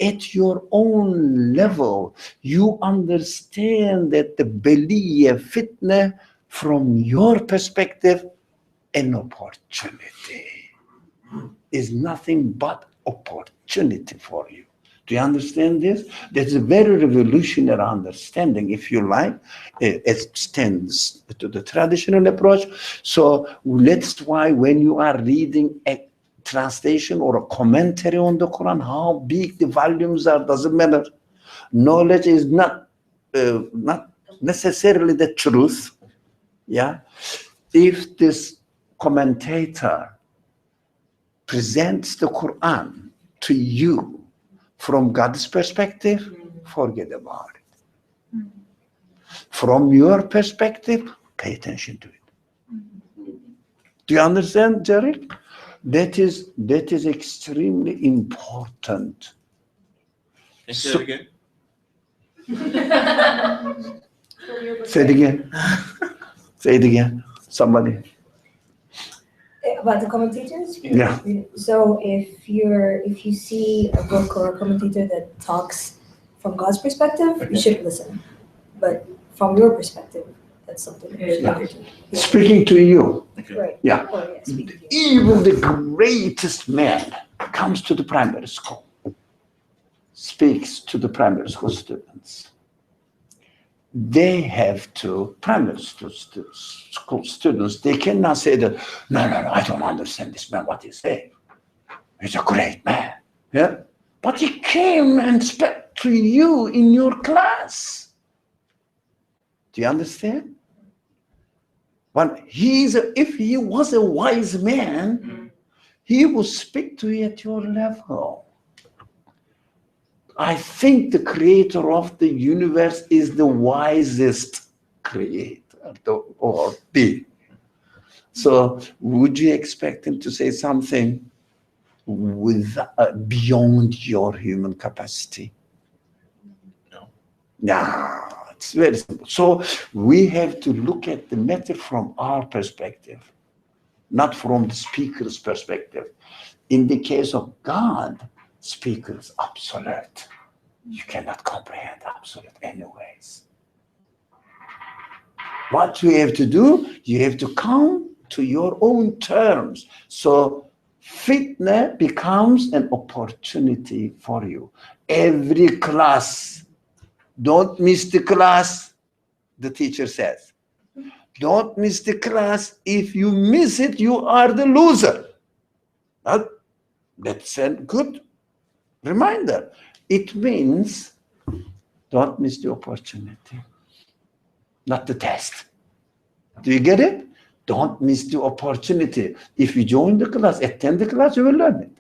Speaker 1: at your own level, you understand that the beliya fitna from your perspective, an opportunity is nothing but opportunity for you. Do you understand this? That's a very revolutionary understanding, if you like. It extends to the traditional approach. So that's why when you are reading a translation or a commentary on the Quran, how big the volumes are, doesn't matter. Knowledge is not necessarily the truth. Yeah. If this commentator presents the Quran to you from God's perspective, forget about it. From your perspective, pay attention to it. Do you understand, Jerry? That is extremely important.
Speaker 7: Say it again.
Speaker 1: Say it again. Say it again. Somebody.
Speaker 6: About the commentators?
Speaker 1: Yeah.
Speaker 6: So if you see a book or a commentator that talks from God's perspective, you should listen. But from your perspective, that's something you should
Speaker 1: Yeah. Speaking to you.
Speaker 6: Right.
Speaker 1: Yeah.
Speaker 6: Or, speaking to you.
Speaker 1: Even the greatest man comes to the primary school, speaks to the primary school students. they have to, primary school students, they cannot say that, no, I don't understand this man, what he say. He's a great man. Yeah? But he came and spoke to you in your class. Do you understand? But if he was a wise man, he would speak to you at your level. I think the creator of the universe is the wisest creator, or being. So would you expect him to say something with beyond your human capacity? No, it's very simple. So we have to look at the matter from our perspective, not from the speaker's perspective. In the case of God, speaker is absolute. You cannot comprehend absolute anyways. What you have to do, you have to come to your own terms. So fitna becomes an opportunity for you. Every class, don't miss the class, the teacher says. Don't miss the class. If you miss it, you are the loser. That's a good reminder. It means don't miss the opportunity, not the test. Do you get it? Don't miss the opportunity. If you join the class, attend the class, you will learn it.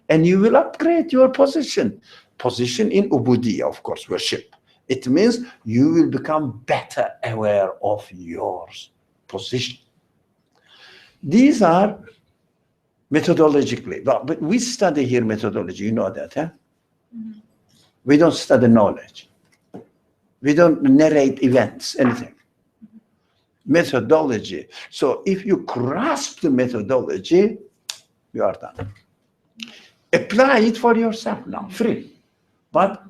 Speaker 1: And you will upgrade your position. Position in ubudiyya, of course, worship. It means you will become better aware of your position. These are methodologically, but we study here methodology, you know that, huh? We don't study knowledge. We don't narrate events, anything. Methodology. So if you grasp the methodology, you are done. Apply it for yourself now, free. But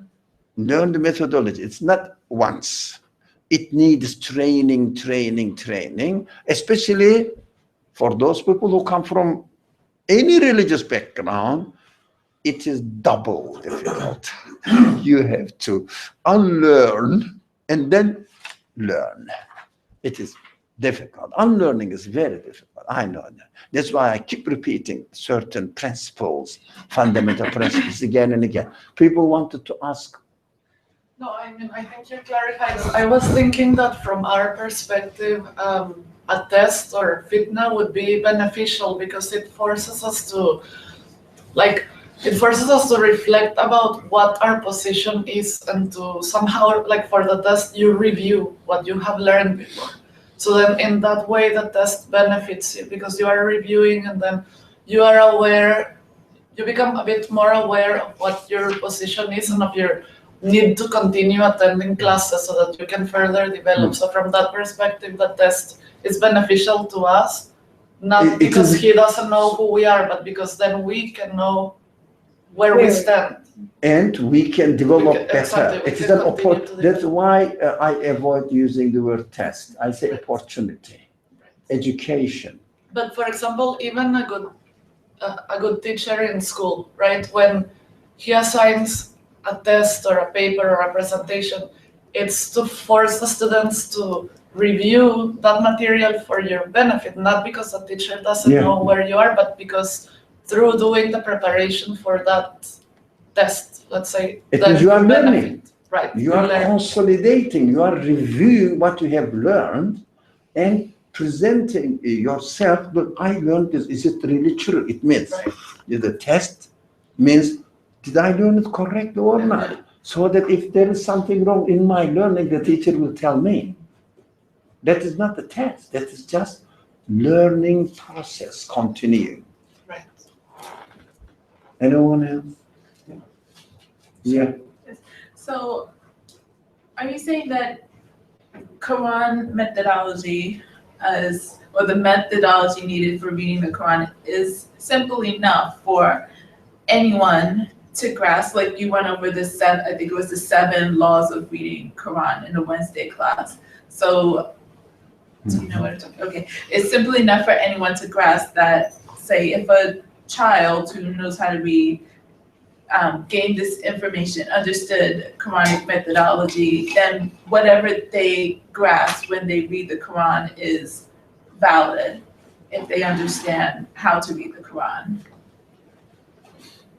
Speaker 1: learn the methodology. It's not once. It needs training, especially for those people who come from any religious background. It is double difficult. You have to unlearn and then learn. It is difficult. Unlearning is very difficult. I know that. That's why I keep repeating certain principles, fundamental principles again and again. People wanted to ask.
Speaker 8: No, I mean, I think you clarified. I was thinking that from our perspective, a test or fitna would be beneficial because it forces us to, reflect about what our position is and to somehow, for the test, you review what you have learned before. So then in that way, the test benefits you because you are reviewing and then you are aware, you become a bit more aware of what your position is and of your need to continue attending classes so that you can further develop. So from that perspective, the test is beneficial to us, not because he doesn't know who we are, but because then we can know where we stand.
Speaker 1: And we can develop better.
Speaker 8: Exactly,
Speaker 1: That's why I avoid using the word test. I say opportunity, education.
Speaker 8: But for example, even a good teacher in school, right? When he assigns a test or a paper or a presentation, it's to force the students to review that material for your benefit, not because the teacher doesn't know where you are, but because through doing the preparation for that test, let's say,
Speaker 1: it means you are learning.
Speaker 8: Right.
Speaker 1: You are consolidating, you are reviewing what you have learned and presenting yourself. Look, I learned this. Is it really true? It means the test means, did I learn it correctly or not? So that if there is something wrong in my learning, the teacher will tell me. That is not the test. That is just learning process continuing.
Speaker 8: Right.
Speaker 1: Anyone else? Yeah.
Speaker 9: So, are you saying that Quran methodology or the methodology needed for reading the Quran is simple enough for anyone to grasp? Like you went over I think it was the 7 laws of reading Quran in the Wednesday class. So, do you know what I'm talking about? Okay. It's simple enough for anyone to grasp that, say, if a child who knows how to read gained this information, understood Quranic methodology, then whatever they grasp when they read the Quran is valid if they understand how to read the Quran.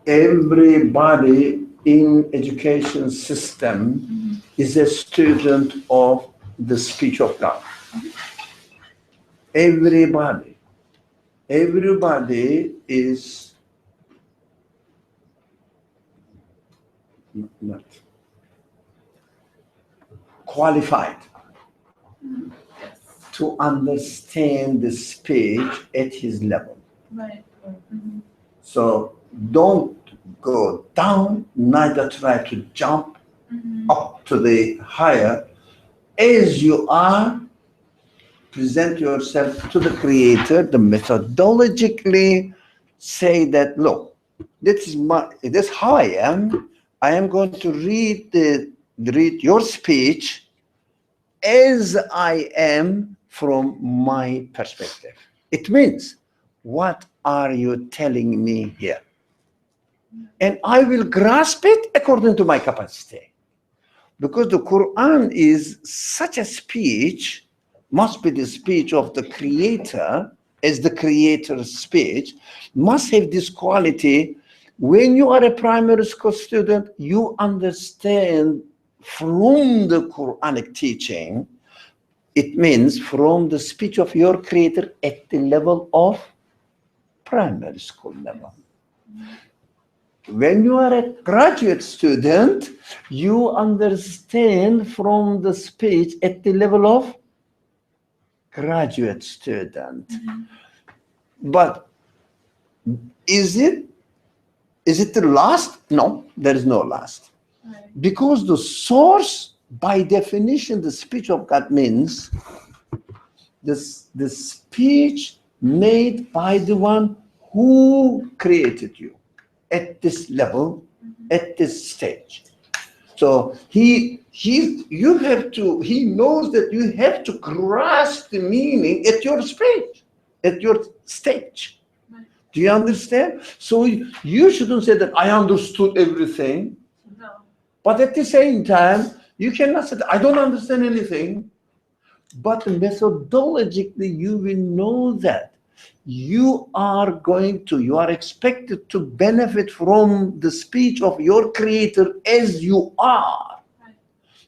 Speaker 1: Everybody in education system is a student of the speech of God. Everybody is not qualified to understand the speech at his level.
Speaker 9: Right.
Speaker 1: So don't go down, neither try to jump up to the higher. As you are, present yourself to the Creator, the methodologically say that, look, this is how I am. I am going to read your speech as I am from my perspective. It means, what are you telling me here? And I will grasp it according to my capacity. Because the Quran is such a speech, must be the speech of the Creator, as the Creator's speech, must have this quality. When you are a primary school student, you understand from the Quranic teaching, it means from the speech of your Creator at the level of primary school level. When you are a graduate student, you understand from the speech at the level of graduate student. But is it the last? No, there is no last.
Speaker 9: Right.
Speaker 1: Because the source, by definition, the speech of God means the speech made by the one who created you at this level, at this stage. So he knows that you have to grasp the meaning at your speech, at your stage.
Speaker 9: Right.
Speaker 1: Do you understand? So you shouldn't say that I understood everything,
Speaker 9: No.
Speaker 1: but at the same time, you cannot say that I don't understand anything. But methodologically, you will know that you are expected to benefit from the speech of your Creator as you are.
Speaker 9: Right.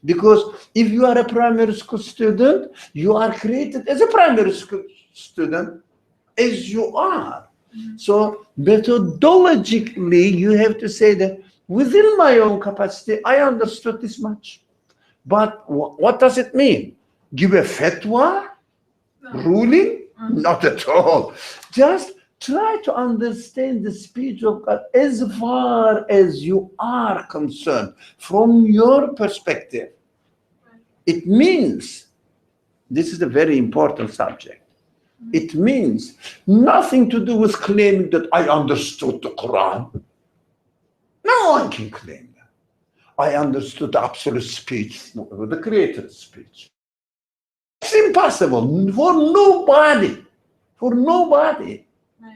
Speaker 1: Because if you are a primary school student, you are created as a primary school student as you are. So methodologically, you have to say that within my own capacity, I understood this much. But what does it mean? Give a fatwa? Ruling? Not at all. Just try to understand the speech of God as far as you are concerned from your perspective. It means, this is a very important subject. It means nothing to do with claiming that I understood the Quran. No one can claim that. I understood the absolute speech, the Creator's speech. It's impossible for nobody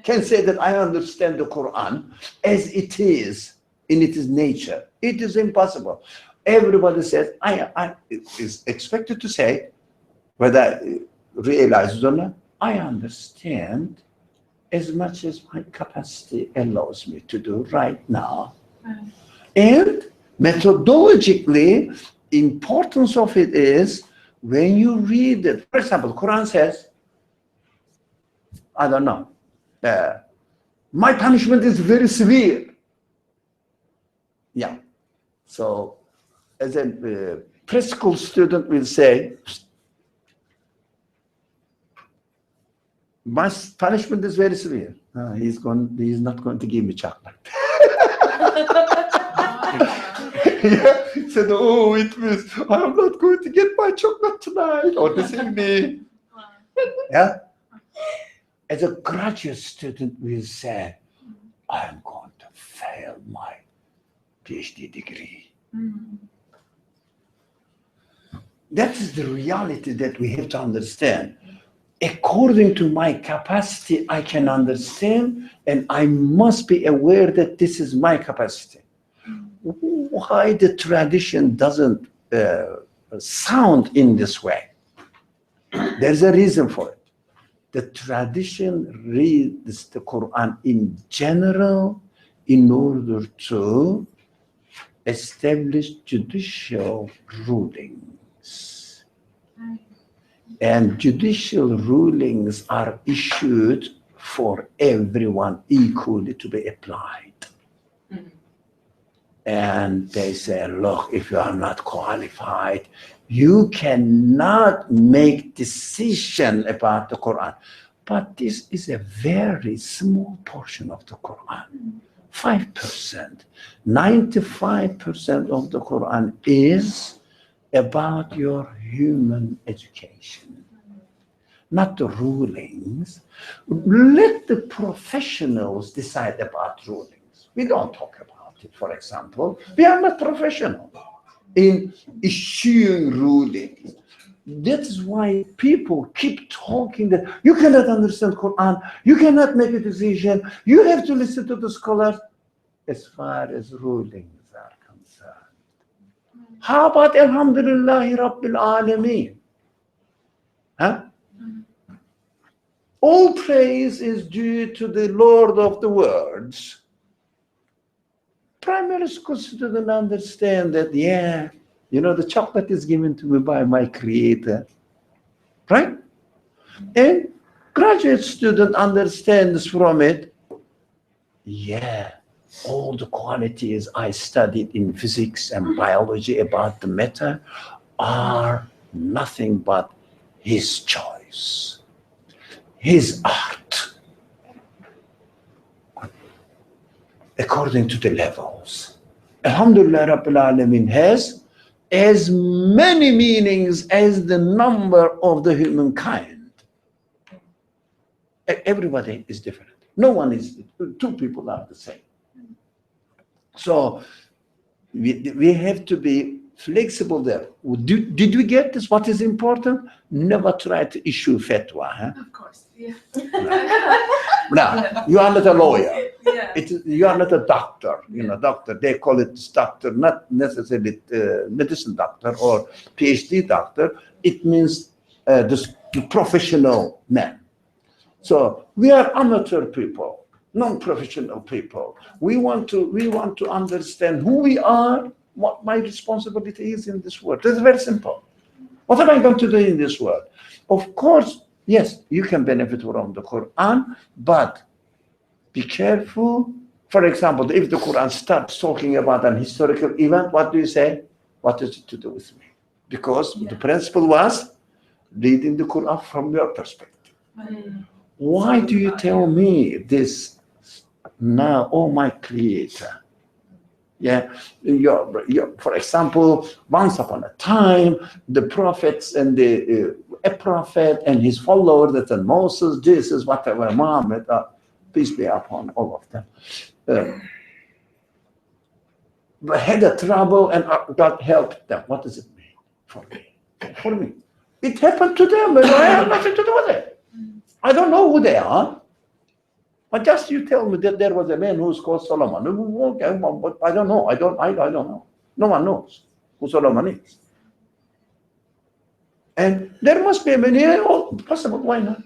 Speaker 1: can say that I understand the Quran as it is in its nature. It is impossible. Everybody says, I is expected to say, whether I realize it or not, I understand as much as my capacity allows me to do right now. And methodologically, importance of it is when you read it. For example, the Quran says, I don't know, my punishment is very severe. Yeah. So as a preschool student will say, my punishment is very severe. He's not going to give me chocolate. Yeah, he said, oh, it means I'm not going to get my chocolate tonight or this evening. Yeah. As a graduate student will say, I'm going to fail my PhD degree. That is the reality that we have to understand. According to my capacity, I can understand, and I must be aware that this is my capacity. why the tradition doesn't sound in this way. There's a reason for it. The tradition reads the Quran in general in order to establish judicial rulings. And judicial rulings are issued for everyone equally to be applied. And they say, look, if you are not qualified, you cannot make decision about the Quran. But this is a very small portion of the Quran. 5%. 95% of the Quran is about your human education, not the rulings. Let the professionals decide about rulings. We don't talk about it, for example. We are not professional in issuing rulings. That's why people keep talking that you cannot understand Quran, you cannot make a decision, you have to listen to the scholars. As far as rulings are concerned, how about Alhamdulillahi Rabbil Alameen? Huh? All praise is due to the Lord of the worlds. Primary school students understand that, yeah, you know, the chocolate is given to me by my creator, right? And graduate student understands from it, yeah, all the qualities I studied in physics and biology about the matter are nothing but his choice, his art, according to the levels. Alhamdulillah Rabbil Alameen has as many meanings as the number of the humankind. Everybody is different. No one is, two people are the same. So we have to be flexible there. Did we get this? What is important? Never try to issue fatwa. Huh?
Speaker 9: Of course, yeah.
Speaker 1: No, you are not a lawyer.
Speaker 9: Yeah.
Speaker 1: You are not a doctor. You know, doctor. They call it doctor, not necessarily medicine doctor or PhD doctor. It means the professional man. So we are amateur people, non-professional people. We want to understand who we are, what my responsibility is in this world. It's very simple. What am I going to do in this world? Of course, yes, you can benefit from the Quran, but be careful. For example, if the Quran starts talking about an historical event, what do you say? What is it to do with me? Because the principle was reading the Quran from your perspective. Why do you tell me this now, oh my creator? Yeah, for example, once upon a time, the prophets and a prophet and his followers, that are Moses, Jesus, whatever, Muhammad, peace be upon all of them, had a trouble and God helped them. What does it mean for me? For me, it happened to them, and I have nothing to do with it. I don't know who they are. But just you tell me that there was a man who's called Solomon. Okay, but I don't know. I don't know. No one knows who Solomon is. And there must be many possible. Why not?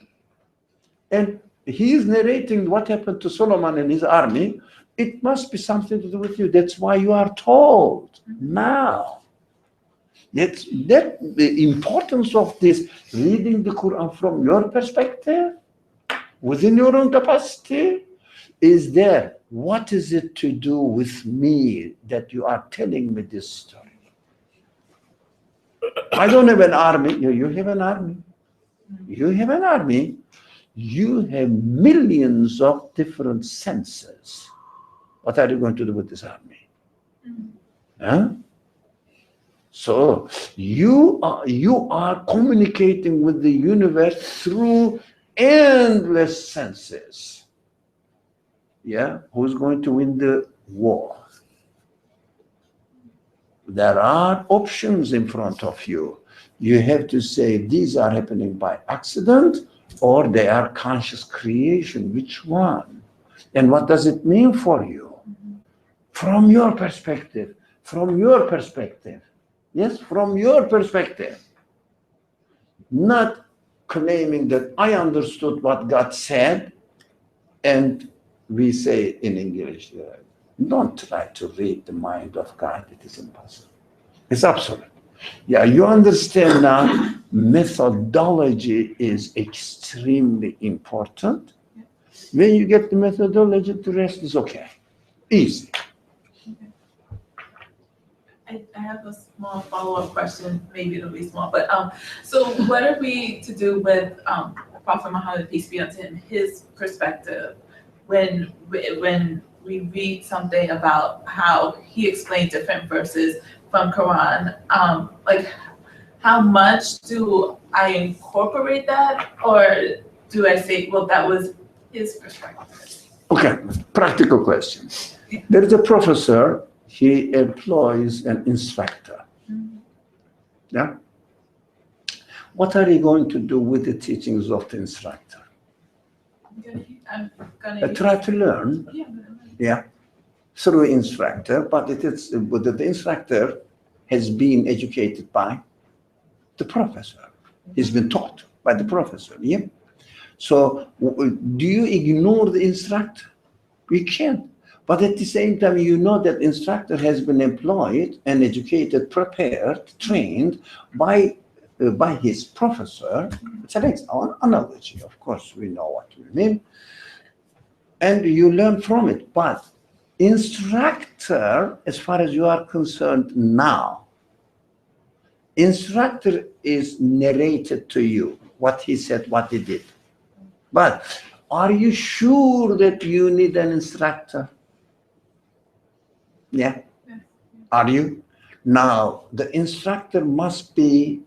Speaker 1: And he is narrating what happened to Solomon and his army. It must be something to do with you. That's why you are told now. That the importance of this reading the Quran from your perspective, within your own capacity, is there. What is it to do with me that you are telling me this story? I don't have an army. You have an army. You have an army. You have millions of different senses. What are you going to do with this army? Huh? So you are communicating with the universe through endless senses. Yeah, who's going to win the war? There are options in front of you. You have to say these are happening by accident or they are conscious creation. Which one? And what does it mean for you? from your perspective, yes, from your perspective, not claiming that I understood what God said, and we say in English, don't try to read the mind of God, it is impossible. It's absolute. Yeah, you understand now, methodology is extremely important. When you get the methodology, the rest is okay. Easy.
Speaker 9: I have a small follow-up question, maybe it'll be small, but so what are we to do with Prophet Muhammad, peace be unto him, his perspective when we read something about how he explained different verses from Quran? Like, how much do I incorporate that, or do I say, well, that was his perspective?
Speaker 1: Okay, practical question. There is a professor, he employs an instructor. Yeah? What are you going to do with the teachings of the instructor?
Speaker 9: I'm gonna
Speaker 1: Try to learn,
Speaker 9: yeah.
Speaker 1: through instructor, but the instructor has been educated by the professor. He's been taught by the professor, yeah? So do you ignore the instructor? You can't. But at the same time, you know that instructor has been employed and educated, prepared, trained by his professor. It's an analogy, of course, we know what we mean. And you learn from it. But instructor, as far as you are concerned now, instructor is narrated to you what he said, what he did. But are you sure that you need an instructor? Yeah. Are you? Now, the instructor must be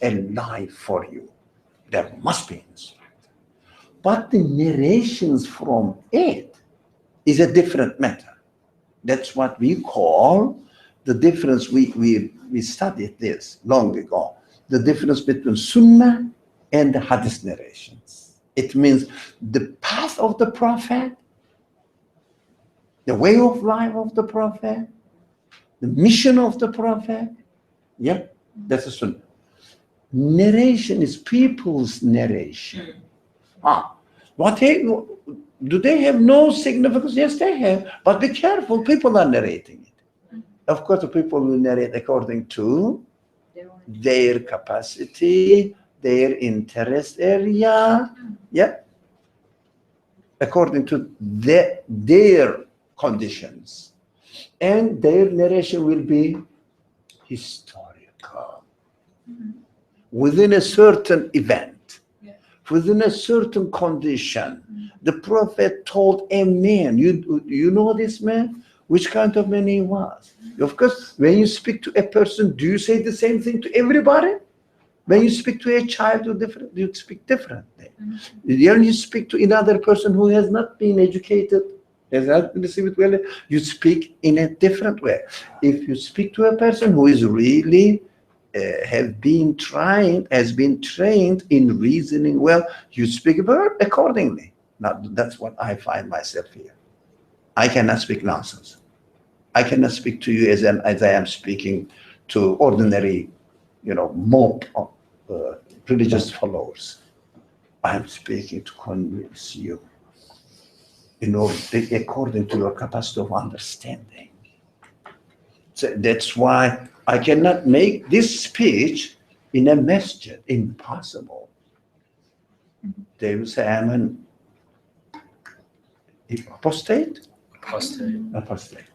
Speaker 1: alive for you. There must be an instructor. But the narrations from it is a different matter. That's what we call the difference. We studied this long ago. The difference between Sunnah and the Hadith narrations. It means the path of the Prophet, the way of life of the Prophet, the mission of the Prophet. Yeah, that's a Sunnah. Narration is people's narration. Do they have no significance? Yes, they have. But be careful, people are narrating it. Of course, the people will narrate according to their capacity, their interest area, yeah, according to their conditions. And their narration will be historical. Within a certain event, within a certain condition. The Prophet told a man, you know this man? Which kind of man he was? Of course, when you speak to a person, do you say the same thing to everybody? When you speak to a child, you speak differently. When you speak to another person who has not been educated, has not been received well, you speak in a different way. If you speak to a person who is really has been trained in reasoning well, you speak accordingly. Now, that's what I find myself here. I cannot speak nonsense. I cannot speak to you as I am speaking to ordinary, mob of religious followers. I am speaking to convince you, according to your capacity of understanding. So that's why I cannot make this speech in a masjid. Impossible. They will say I'm an apostate. Apostate.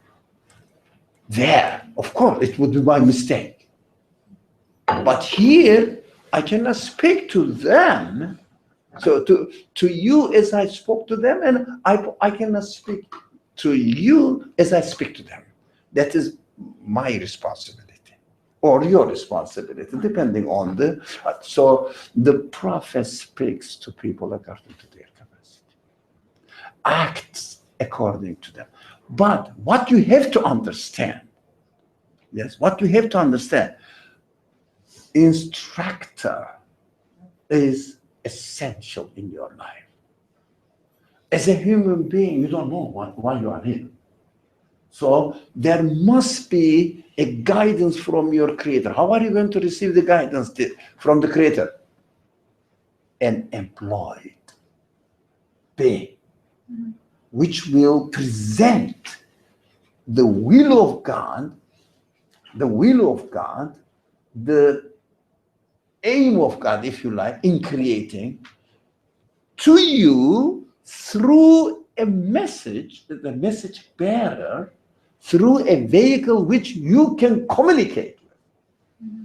Speaker 1: There, of course, it would be my mistake. But here, I cannot speak to them. So to you as I spoke to them, and I cannot speak to you as I speak to them. That is my responsibility or your responsibility, depending on so the Prophet speaks to people according to their capacity, acts according to them. But what you have to understand, instructor is essential in your life. As a human being, you don't know why you are here. So there must be a guidance from your creator. How are you going to receive the guidance from the creator? An employed being, which will present the will of God, the aim of God, if you like, in creating to you through a message, the message bearer, through a vehicle which you can communicate with.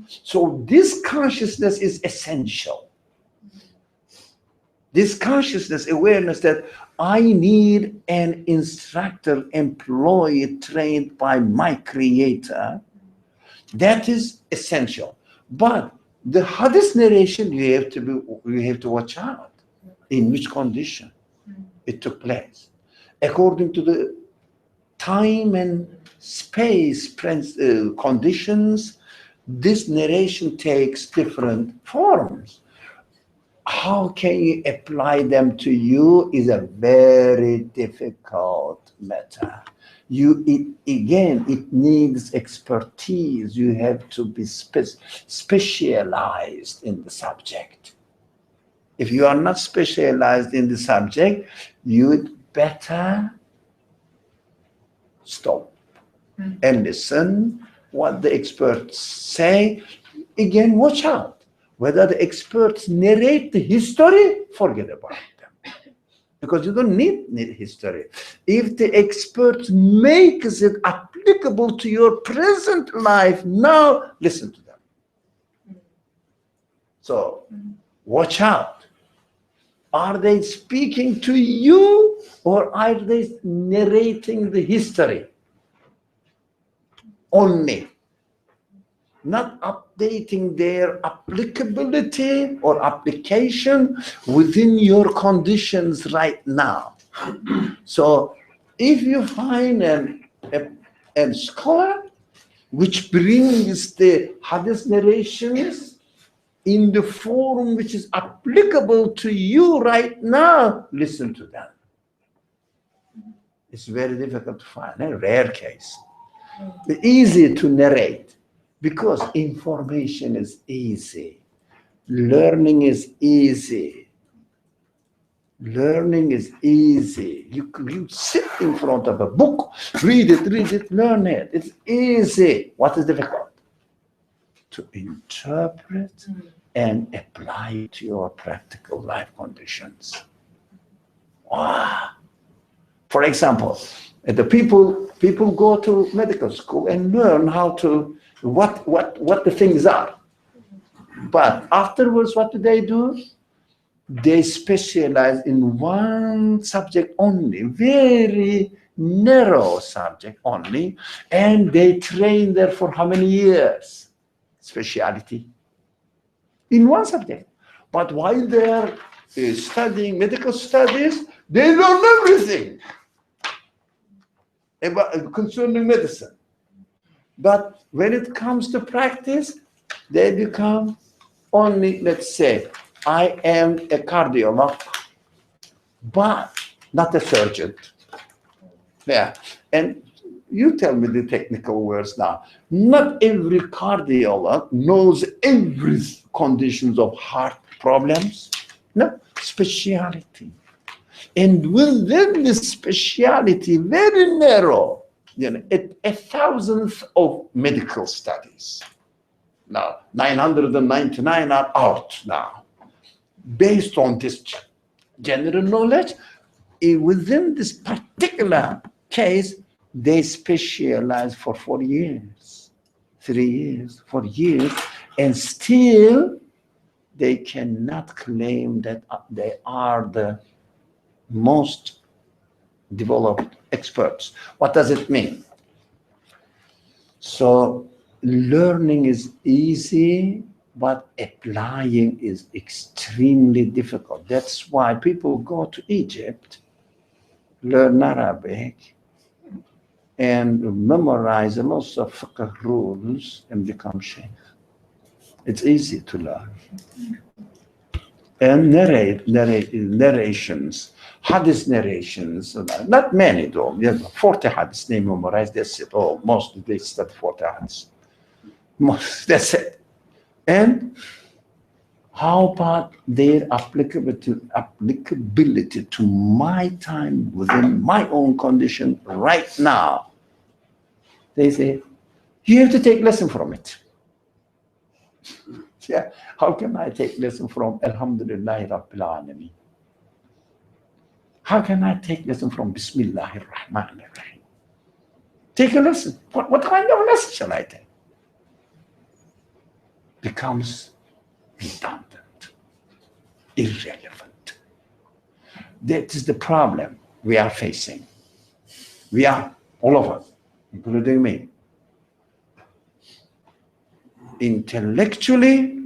Speaker 1: So this consciousness is essential. This consciousness, awareness that I need an instructor, employee, trained by my creator, that is essential. But the hadith narration, you have to watch out in which condition it took place. According to the time and space conditions, this narration takes different forms. How can you apply them to you is a very difficult matter. It needs expertise. You have to be specialized in the subject. If you are not specialized in the subject, you'd better stop and listen what the experts say. Again, watch out. Whether the experts narrate the history, forget about them. Because you don't need history. If the experts makes it applicable to your present life, now listen to them. So watch out. Are they speaking to you or are they narrating the history only? Not updating their applicability or application within your conditions right now. So if you find a scholar which brings the hadith narrations in the form which is applicable to you right now, listen to them. It's very difficult to find, a rare case. Easy to narrate. Because information is easy. Learning is easy. Learning is easy. You sit in front of a book, read it, learn it. It's easy. What is difficult? To interpret and apply it to your practical life conditions. Wow. For example, the people go to medical school and learn how to what the things are. But afterwards, what do? They specialize in one subject only, very narrow subject only, and they train there for how many years? Speciality. In one subject. But while they are studying medical studies, they learn everything concerning medicine. But when it comes to practice, they become only, let's say, I am a cardiologist, but not a surgeon. Yeah. And you tell me the technical words now. Not every cardiologist knows every conditions of heart problems. No, speciality. And within this speciality, very narrow, a thousandth of medical studies. Now, 999 are out now. Based on this general knowledge, within this particular case, they specialize for 4 years, 3 years, 4 years, and still they cannot claim that they are the most developed experts. What does it mean? So learning is easy, but applying is extremely difficult. That's why people go to Egypt, learn Arabic, and memorize lots of fiqh rules and become sheikh. It's easy to learn. And narrations. hadith narrations, not many though, 40 hadiths they memorize, that's it. Oh, most they study 40 hadiths. Most, that's it. And how about their applicability to my time within my own condition right now? They say, you have to take lesson from it. Yeah, how can I take lesson from Alhamdulillah Rabbil Alameen? How can I take lesson from Bismillahir Rahmanir Rahim? Take a lesson. What kind of lesson shall I take? Becomes redundant, irrelevant. That is the problem we are facing. We are, all of us, including me, intellectually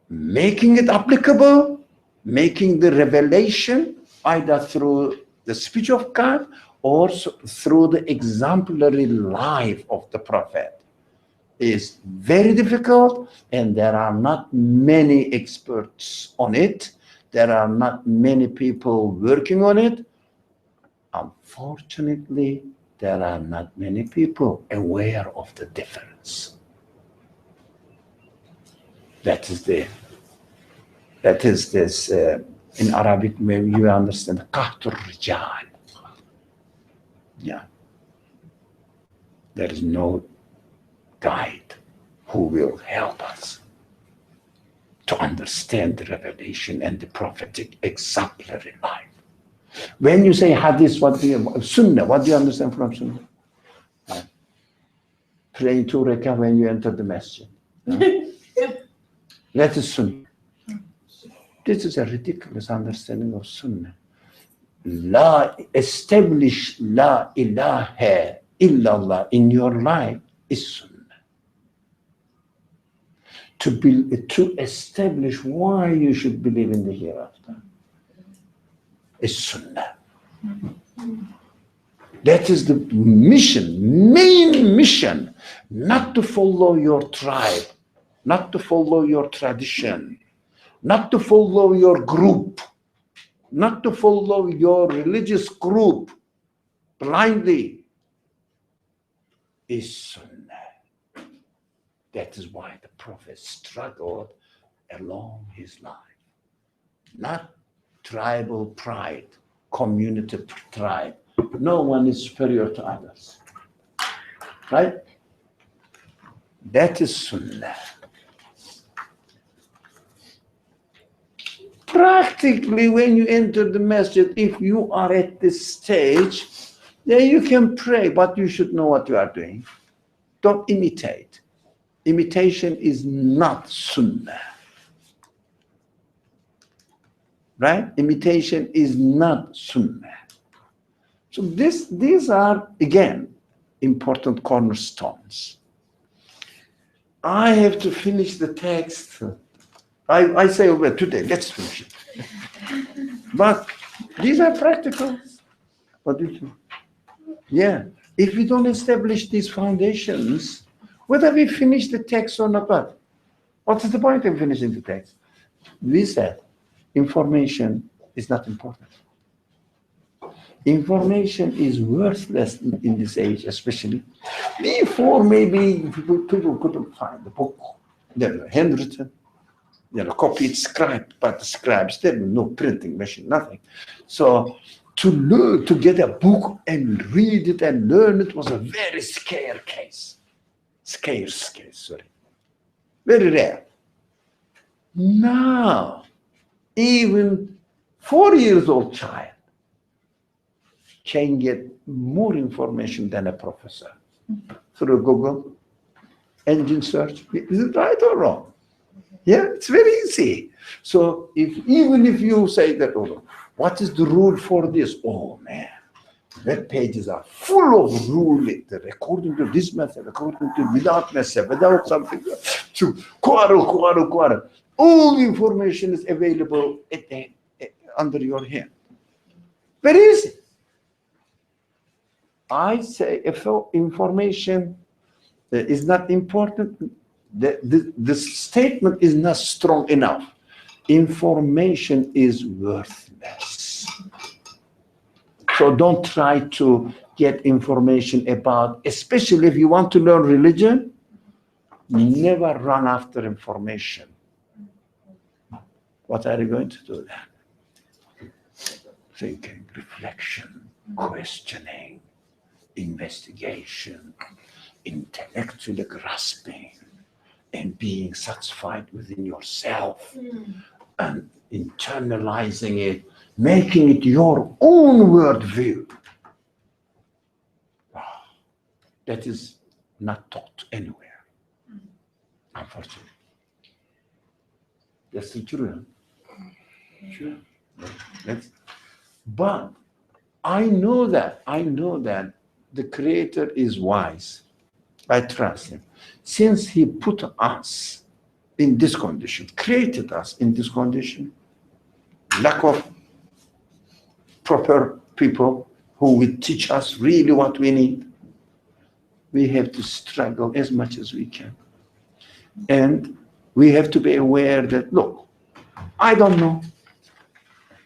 Speaker 1: making it applicable, making the revelation either through the speech of God or through the exemplary life of the Prophet is very difficult, and there are not many experts on it. There are not many people working on it. Unfortunately, there are not many people aware of the difference. That is this, in Arabic, maybe you understand, qahtur rijal. Yeah. There is no guide who will help us to understand the revelation and the prophetic exemplary life. When you say hadith, sunnah, what do you understand from sunnah? Praying 2 rakah when you enter the masjid. That is sunnah. This is a ridiculous understanding of sunnah. Establish la ilaha illallah in your life is sunnah. To establish why you should believe in the hereafter is sunnah. That is the mission, main mission, not to follow your tribe, not to follow your tradition, not to follow your group, not to follow your religious group blindly, is sunnah. That is why the Prophet struggled along his life. Not tribal pride, community pride. No one is superior to others. Right? That is sunnah. Practically, when you enter the masjid, if you are at this stage, then you can pray, but you should know what you are doing. Don't imitate. Imitation is not sunnah. Right? Imitation is not sunnah. So these are, again, important cornerstones. I have to finish the text. I say, well, today, let's finish it. But these are practical. What do you think? Yeah. If we don't establish these foundations, whether we finish the text or not, what is the point of finishing the text? We said information is not important. Information is worthless in this age, especially. Before, maybe people couldn't find the book. They were handwritten, copied, scribed by the scribes. There was no printing machine, nothing. So to learn, to get a book and read it and learn it was a very scarce case. Scarce case, sorry. Very rare. Now, even 4-year-old child can get more information than a professor through Google, engine search. Is it right or wrong? Yeah, it's very easy. So even if you say that, oh, what is the rule for this? Oh man, web pages are full of rules according to this method, according to without method, without something, to quarrel. All the information is available under your hand. Very easy. I say if information is not important, the statement is not strong enough. Information is worthless. So don't try to get information about, especially if you want to learn religion, never run after information. What are you going to do then? Thinking, reflection, questioning, investigation, intellectually grasping, and being satisfied within yourself and internalizing it, making it your own worldview. That is not taught anywhere, unfortunately. That's the truth. Sure. But I know that the Creator is wise. I trust him. Since he put us in this condition, created us in this condition, lack of proper people who will teach us really what we need, we have to struggle as much as we can. And we have to be aware that, look, I don't know.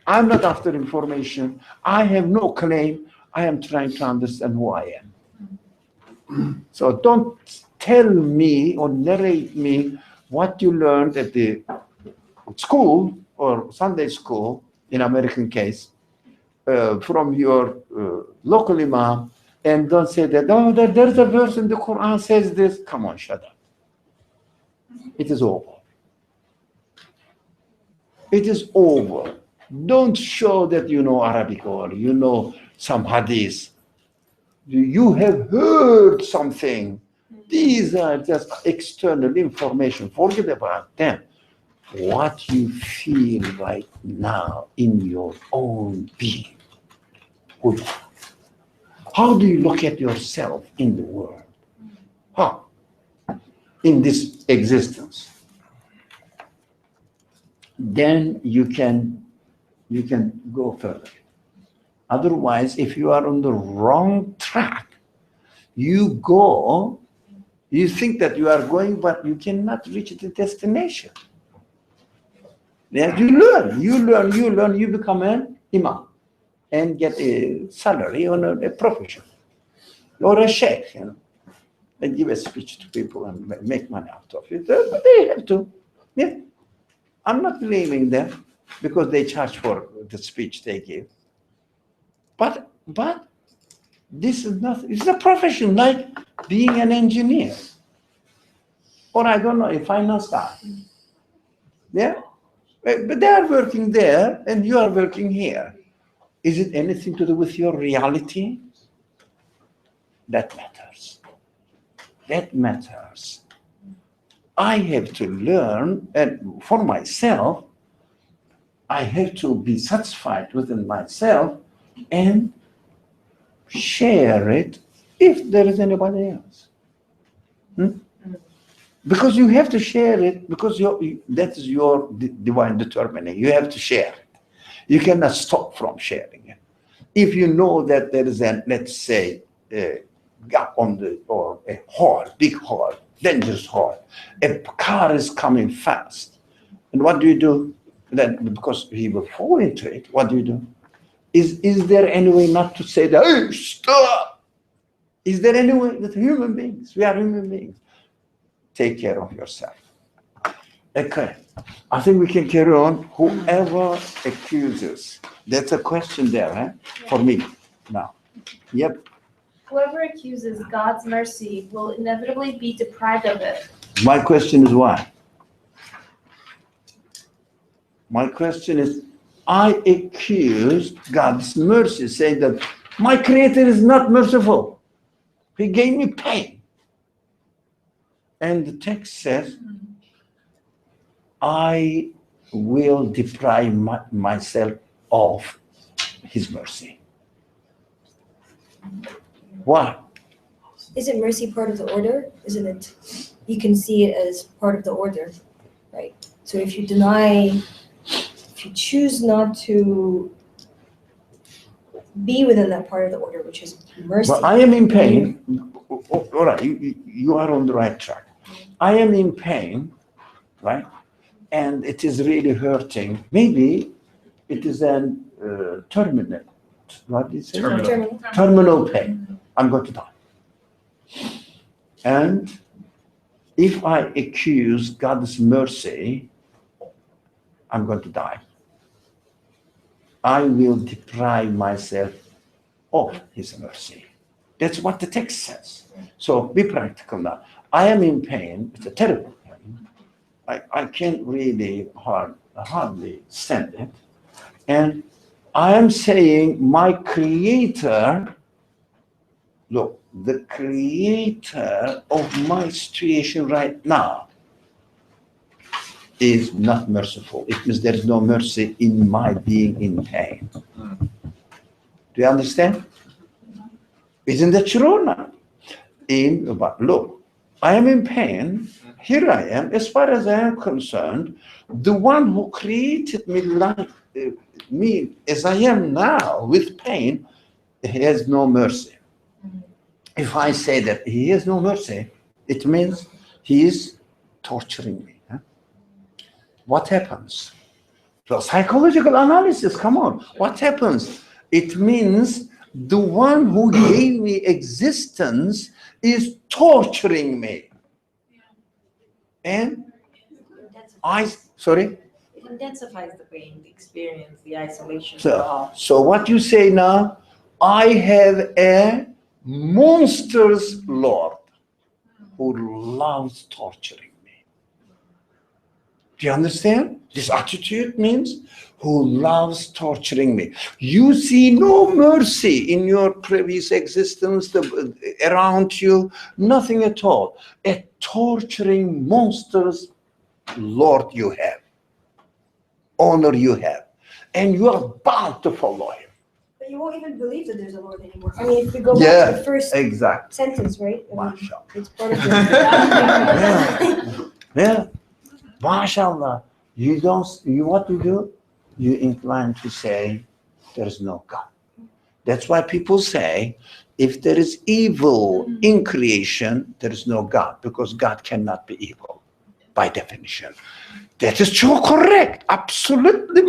Speaker 1: I'm not after information. I have no claim. I am trying to understand who I am. So don't tell me or narrate me what you learned at the school or Sunday school, in American case, from your local imam, and don't say that, oh, there's a verse in the Quran says this. Come on, shut up. It is over. It is over. Don't show that you know Arabic or you know some hadith. You have heard something. These are just external information. Forget about them. What you feel right now in your own being. How do you look at yourself in the world? How? In this existence. Then you can go further. Otherwise, if you are on the wrong track, you think that you are going, but you cannot reach the destination. Then you learn, you become an imam and get a salary or a profession or a sheikh, and give a speech to people and make money out of it. But they have to. Yeah. I'm not blaming them because they charge for the speech they give. But this is not, it's a profession like being an engineer. Or I don't know, a finance guy. Yeah? But they are working there and you are working here. Is it anything to do with your reality? That matters. That matters. I have to learn, and for myself, I have to be satisfied within myself and share it if there is anybody else. Because you have to share it, because that is your divine determining. You have to share it. You cannot stop from sharing it. If you know that there is an, let's say, a gap or a hole, big hole, dangerous hole, a car is coming fast, and what do? Then, because he will fall into it, what do? Is there any way not to say that, hey, stop? Is there any way that human beings, we are human beings, take care of yourself? Okay, I think we can carry on. Whoever accuses, that's a question there, for me now. Yep.
Speaker 2: Whoever accuses God's mercy will inevitably be deprived of it.
Speaker 1: My question is why? My question is, I accuse God's mercy, saying that my Creator is not merciful. He gave me pain. And the text says, I will deprive myself of his mercy. Why?
Speaker 6: Isn't mercy part of the order? Isn't it? You can see it as part of the order, right? So if you choose not to be within that part of the order, which is mercy.
Speaker 1: But I am in pain. All right, you are on the right track. I am in pain, right? And it is really hurting. Maybe it is a terminal what is it?
Speaker 6: Terminal.
Speaker 1: Terminal pain. I'm going to die. And if I accuse God's mercy, I'm going to die. I will deprive myself of his mercy. That's what the text says. So be practical now. I am in pain. It's a terrible pain. I can't really hardly stand it. And I am saying my creator, look, the creator of my situation right now is not merciful. It means there is no mercy in my being in pain. Do you understand? Isn't that true now? But look, I am in pain. Here I am. As far as I am concerned, the one who created me like me as I am now with pain, he has no mercy. If I say that he has no mercy, it means he is torturing me. Huh? What happens? So psychological analysis, come on. What happens? It means the one who gave me existence is torturing me. And sorry?
Speaker 5: It intensifies the pain, the experience, the isolation. the all.
Speaker 1: So what you say now, I have a monstrous Lord who loves torturing me. Do you understand? This attitude means who loves torturing me. You see no mercy in your previous existence, around you, nothing at all. A torturing, monstrous Lord you have, honor you have, and you are bound to follow him.
Speaker 6: But you won't even believe that there's a Lord anymore. I mean, if we go back to the first sentence, right? I mean, it's part of the...
Speaker 1: Yeah. MashaAllah. What you do? You incline to say, there is no God. That's why people say, if there is evil in creation, there is no God, because God cannot be evil, by definition. That is true, correct, absolutely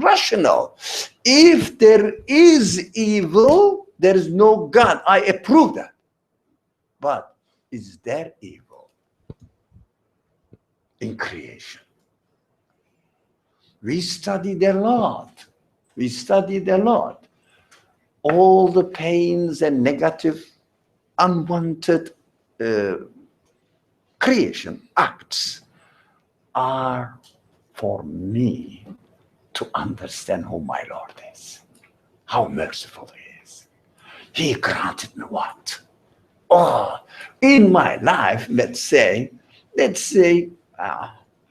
Speaker 1: rational. If there is evil, there is no God. I approve that. But is there evil in creation? We studied a lot. All the pains and negative, unwanted creation acts are for me to understand who my Lord is, how merciful he is. He granted me what? Oh, in my life, let's say,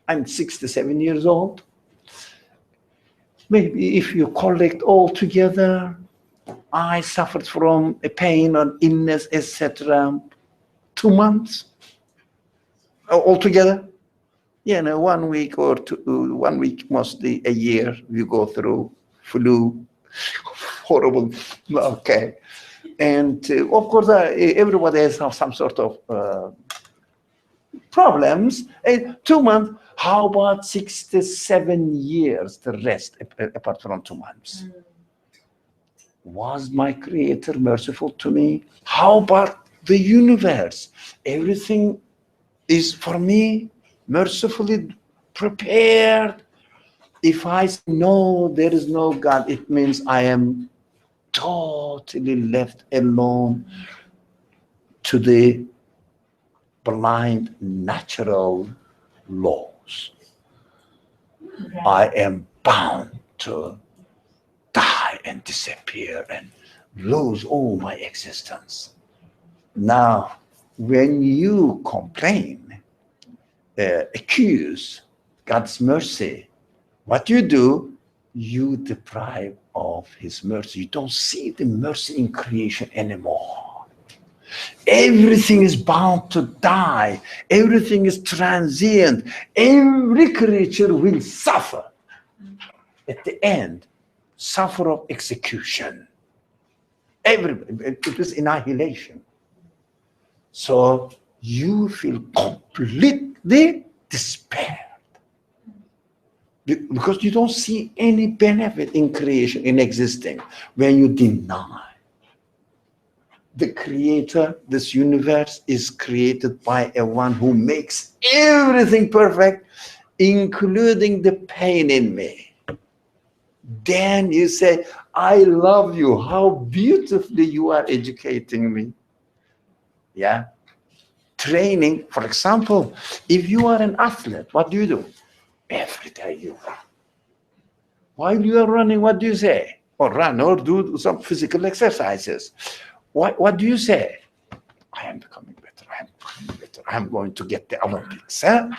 Speaker 1: I'm 67 years old. Maybe if you collect all together, I suffered from a pain or illness, etc. 2 months altogether. 1 week or 1 week, mostly a year, you go through flu, horrible, okay. And of course, everybody has some sort of problems. 2 months, how about 67 years, the rest, apart from 2 months? Was my creator merciful to me? How about the universe? Everything is for me mercifully prepared. If I say no, there is no God, it means I am totally left alone to the blind natural laws. I am bound to die and disappear and lose all my existence. Now, when you complain, accuse God's mercy, what you do, you deprive of his mercy. You don't see the mercy in creation anymore. Everything is bound to die. Everything is transient. Every creature will suffer. At the end, suffer of execution. It is annihilation. So you feel completely despaired. Because you don't see any benefit in creation, in existing, when you deny. The creator, this universe is created by a one who makes everything perfect, including the pain in me. Then you say, I love you. How beautifully you are educating me. Yeah. Training, for example, if you are an athlete, what do? Every day you run. While you are running, what do you say? Or run or do some physical exercises. What do you say? I am becoming better. I am becoming better. I'm going to get the Olympics. Huh?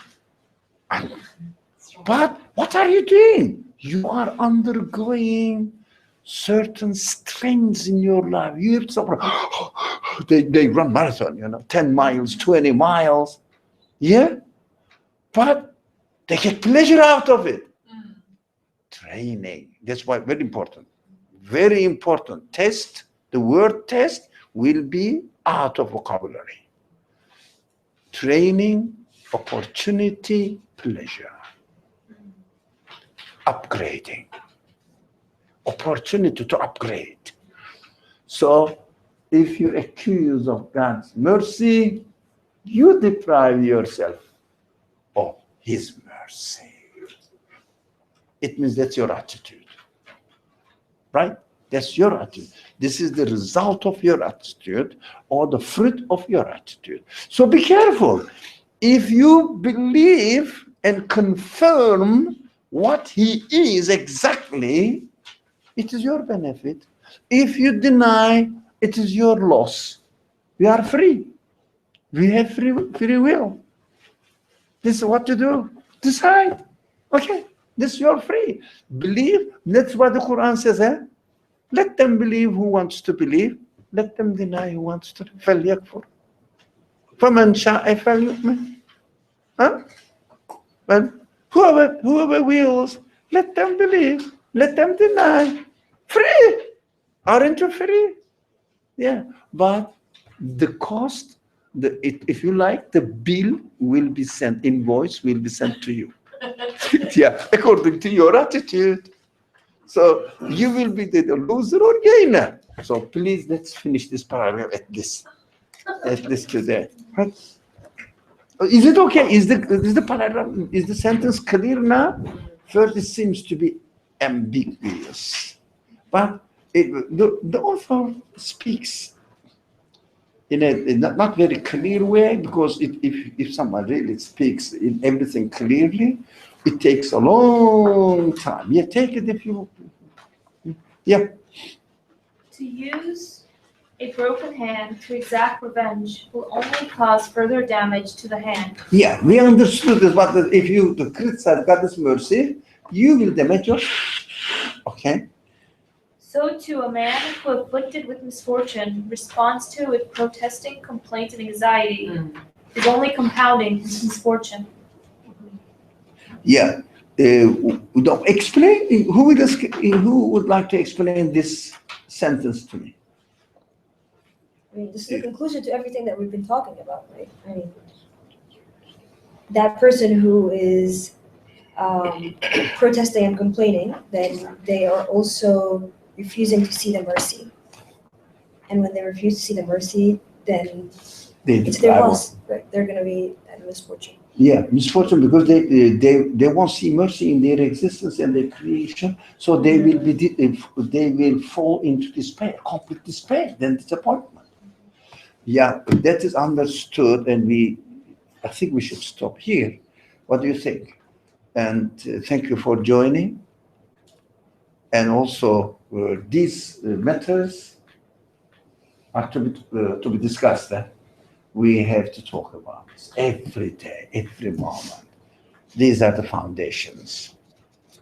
Speaker 1: But what are you doing? You are undergoing certain strains in your life. You have some, they run marathon, 10 miles, 20 miles. Yeah? But they get pleasure out of it. Training. That's why very important. Very important. Test, the word test will be out of vocabulary. Training, opportunity, pleasure. Upgrading. Opportunity to upgrade. So if you accuse of God's mercy, you deprive yourself of his mercy. It means that's your attitude. Right? That's your attitude. This is the result of your attitude or the fruit of your attitude. So be careful. If you believe and confirm what he is exactly, it is your benefit. If you deny, it is your loss. We are free. We have free will. This is what to do. Decide. Okay, this you're free. Believe. That's what the Quran says. Let them believe who wants to believe. Let them deny who wants to. فَلْيَكْفُرْ فَمَنْ شَاءَ فَلْيُؤْمِنْ. But whoever wills, let them believe. Let them deny. Free. Aren't you free? Yeah. But the cost, if you like, the bill will be sent, invoice will be sent to you. Yeah, according to your attitude. So you will be the loser or gainer. So please, let's finish this paragraph at this today. Right? Is it okay? Is the paragraph, is the sentence clear now? First, it seems to be ambiguous, but the author speaks in a not very clear way, because if someone really speaks in everything clearly, it takes a long time. Yeah, take it if you. Yeah.
Speaker 2: To use a broken hand to exact revenge will only cause further damage to the hand.
Speaker 1: Yeah, we understood this, but if you criticize God's mercy, you will damage your. Okay.
Speaker 2: So too, a man who afflicted with misfortune responds to it with protesting, complaint, and anxiety is only compounding his misfortune.
Speaker 1: Yeah. Explain. Who would like to explain this sentence to me?
Speaker 6: I mean, this is the conclusion to everything that we've been talking about, right? I mean, that person who is protesting and complaining, then they are also refusing to see the mercy. And when they refuse to see the mercy, then it's their loss, right? They're going to be at misfortune.
Speaker 1: Yeah, misfortune, because they won't see mercy in their existence and their creation, so they will fall into despair, complete despair, then disappointment. Yeah, that is understood, and I think we should stop here. What do you think? And thank you for joining. And also, these matters are to be discussed. We have to talk about this every day, every moment. These are the foundations.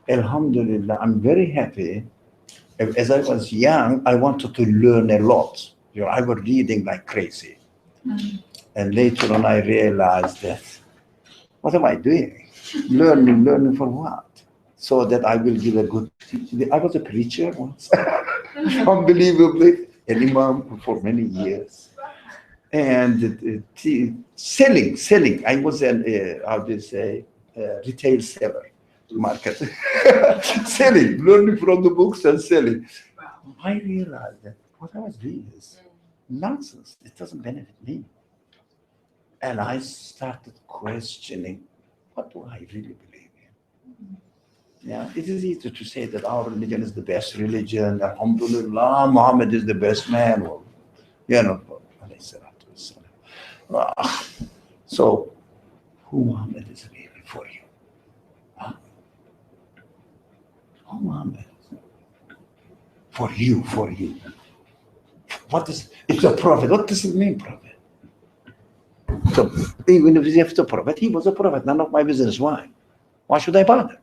Speaker 1: Alhamdulillah, I'm very happy. As I was young, I wanted to learn a lot. I was reading like crazy. And later on, I realized that, what am I doing? Learning for what? So that I will give a good. I was a preacher once, unbelievably, an imam for many years. And selling. I was an, retail seller. marketing. Selling, learning from the books and selling. I realized that what I was doing is nonsense. It doesn't benefit me. And I started questioning, what do I really believe in? Yeah, it is easy to say that our religion is the best religion. Alhamdulillah, Muhammad is the best man. Well, you know, alayhi salatu wassalam. So, who Muhammad is really for you? Huh? Who Muhammad? For you. What is, it's a prophet. What does it mean, prophet? So, even if he's a prophet, he was a prophet. None of my business. Why? Why should I bother?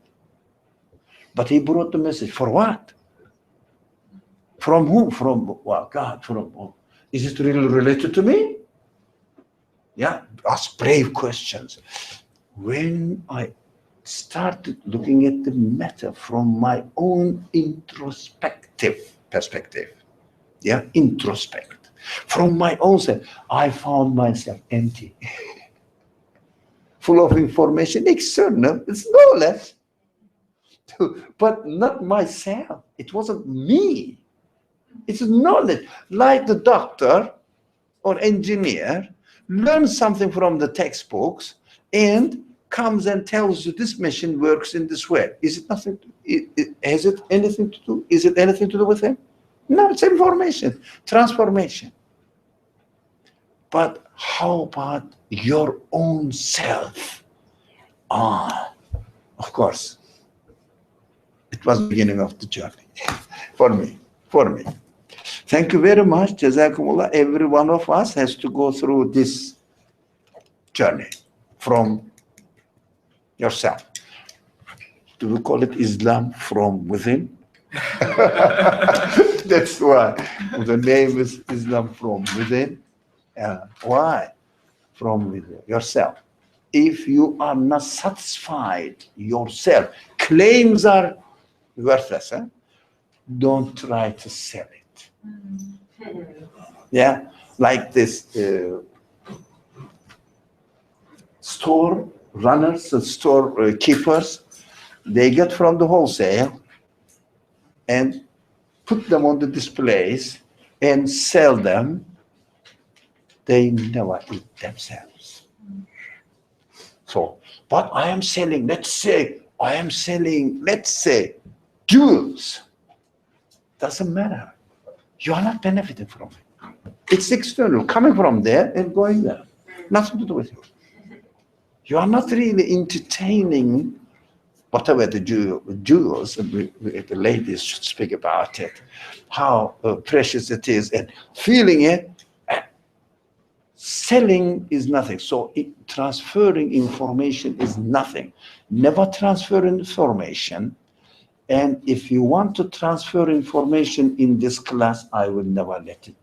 Speaker 1: But he brought the message. For what? From whom? From God. From whom? Is it really related to me? Yeah, ask brave questions. When I started looking at the matter from my own introspective perspective, yeah, introspect. From my own self, I found myself empty, full of information, external, it's knowledge, but not myself. It wasn't me. It's knowledge. Like the doctor or engineer learns something from the textbooks and comes and tells you this machine works in this way. Is it nothing? Has it anything to do? Is it anything to do with him? No, it's information, transformation. But how about your own self? Of course, it was the beginning of the journey for me. Thank you very much. Jazakumullah. Every one of us has to go through this journey from yourself. Do we call it Islam from within? That's why the name is Islam from within. Why? From within yourself. If you are not satisfied yourself, claims are worthless. Huh? Don't try to sell it. Yeah, like this store runners and store keepers, they get from the wholesale and put them on the displays and sell them. They never eat themselves. So, but I am selling, let's say, jewels. Doesn't matter. You are not benefiting from it. It's external, coming from there and going there. Nothing to do with you. You are not really entertaining whatever the jewels, the ladies should speak about it, how precious it is, and feeling it. Selling is nothing. So transferring information is nothing. Never transfer information. And if you want to transfer information in this class, I will never let it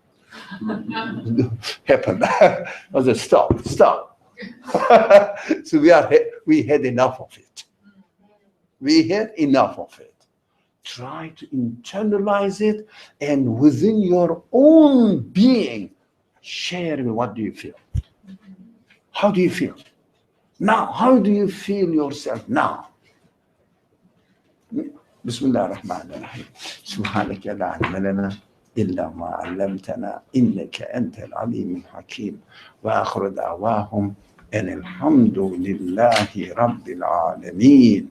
Speaker 1: happen. I said, stop. So we had enough of it. Try to internalize it, and within your own being, share me, what do you feel? How do you feel? Now, how do you feel yourself now? Bismillah ar-Rahman ar-Rahim. Subhanaka la ilma lana illa ma 'allamtana innaka antal alim al-hakim. Wa akhiru da'wahum and alhamdulillahi rabbil alamin.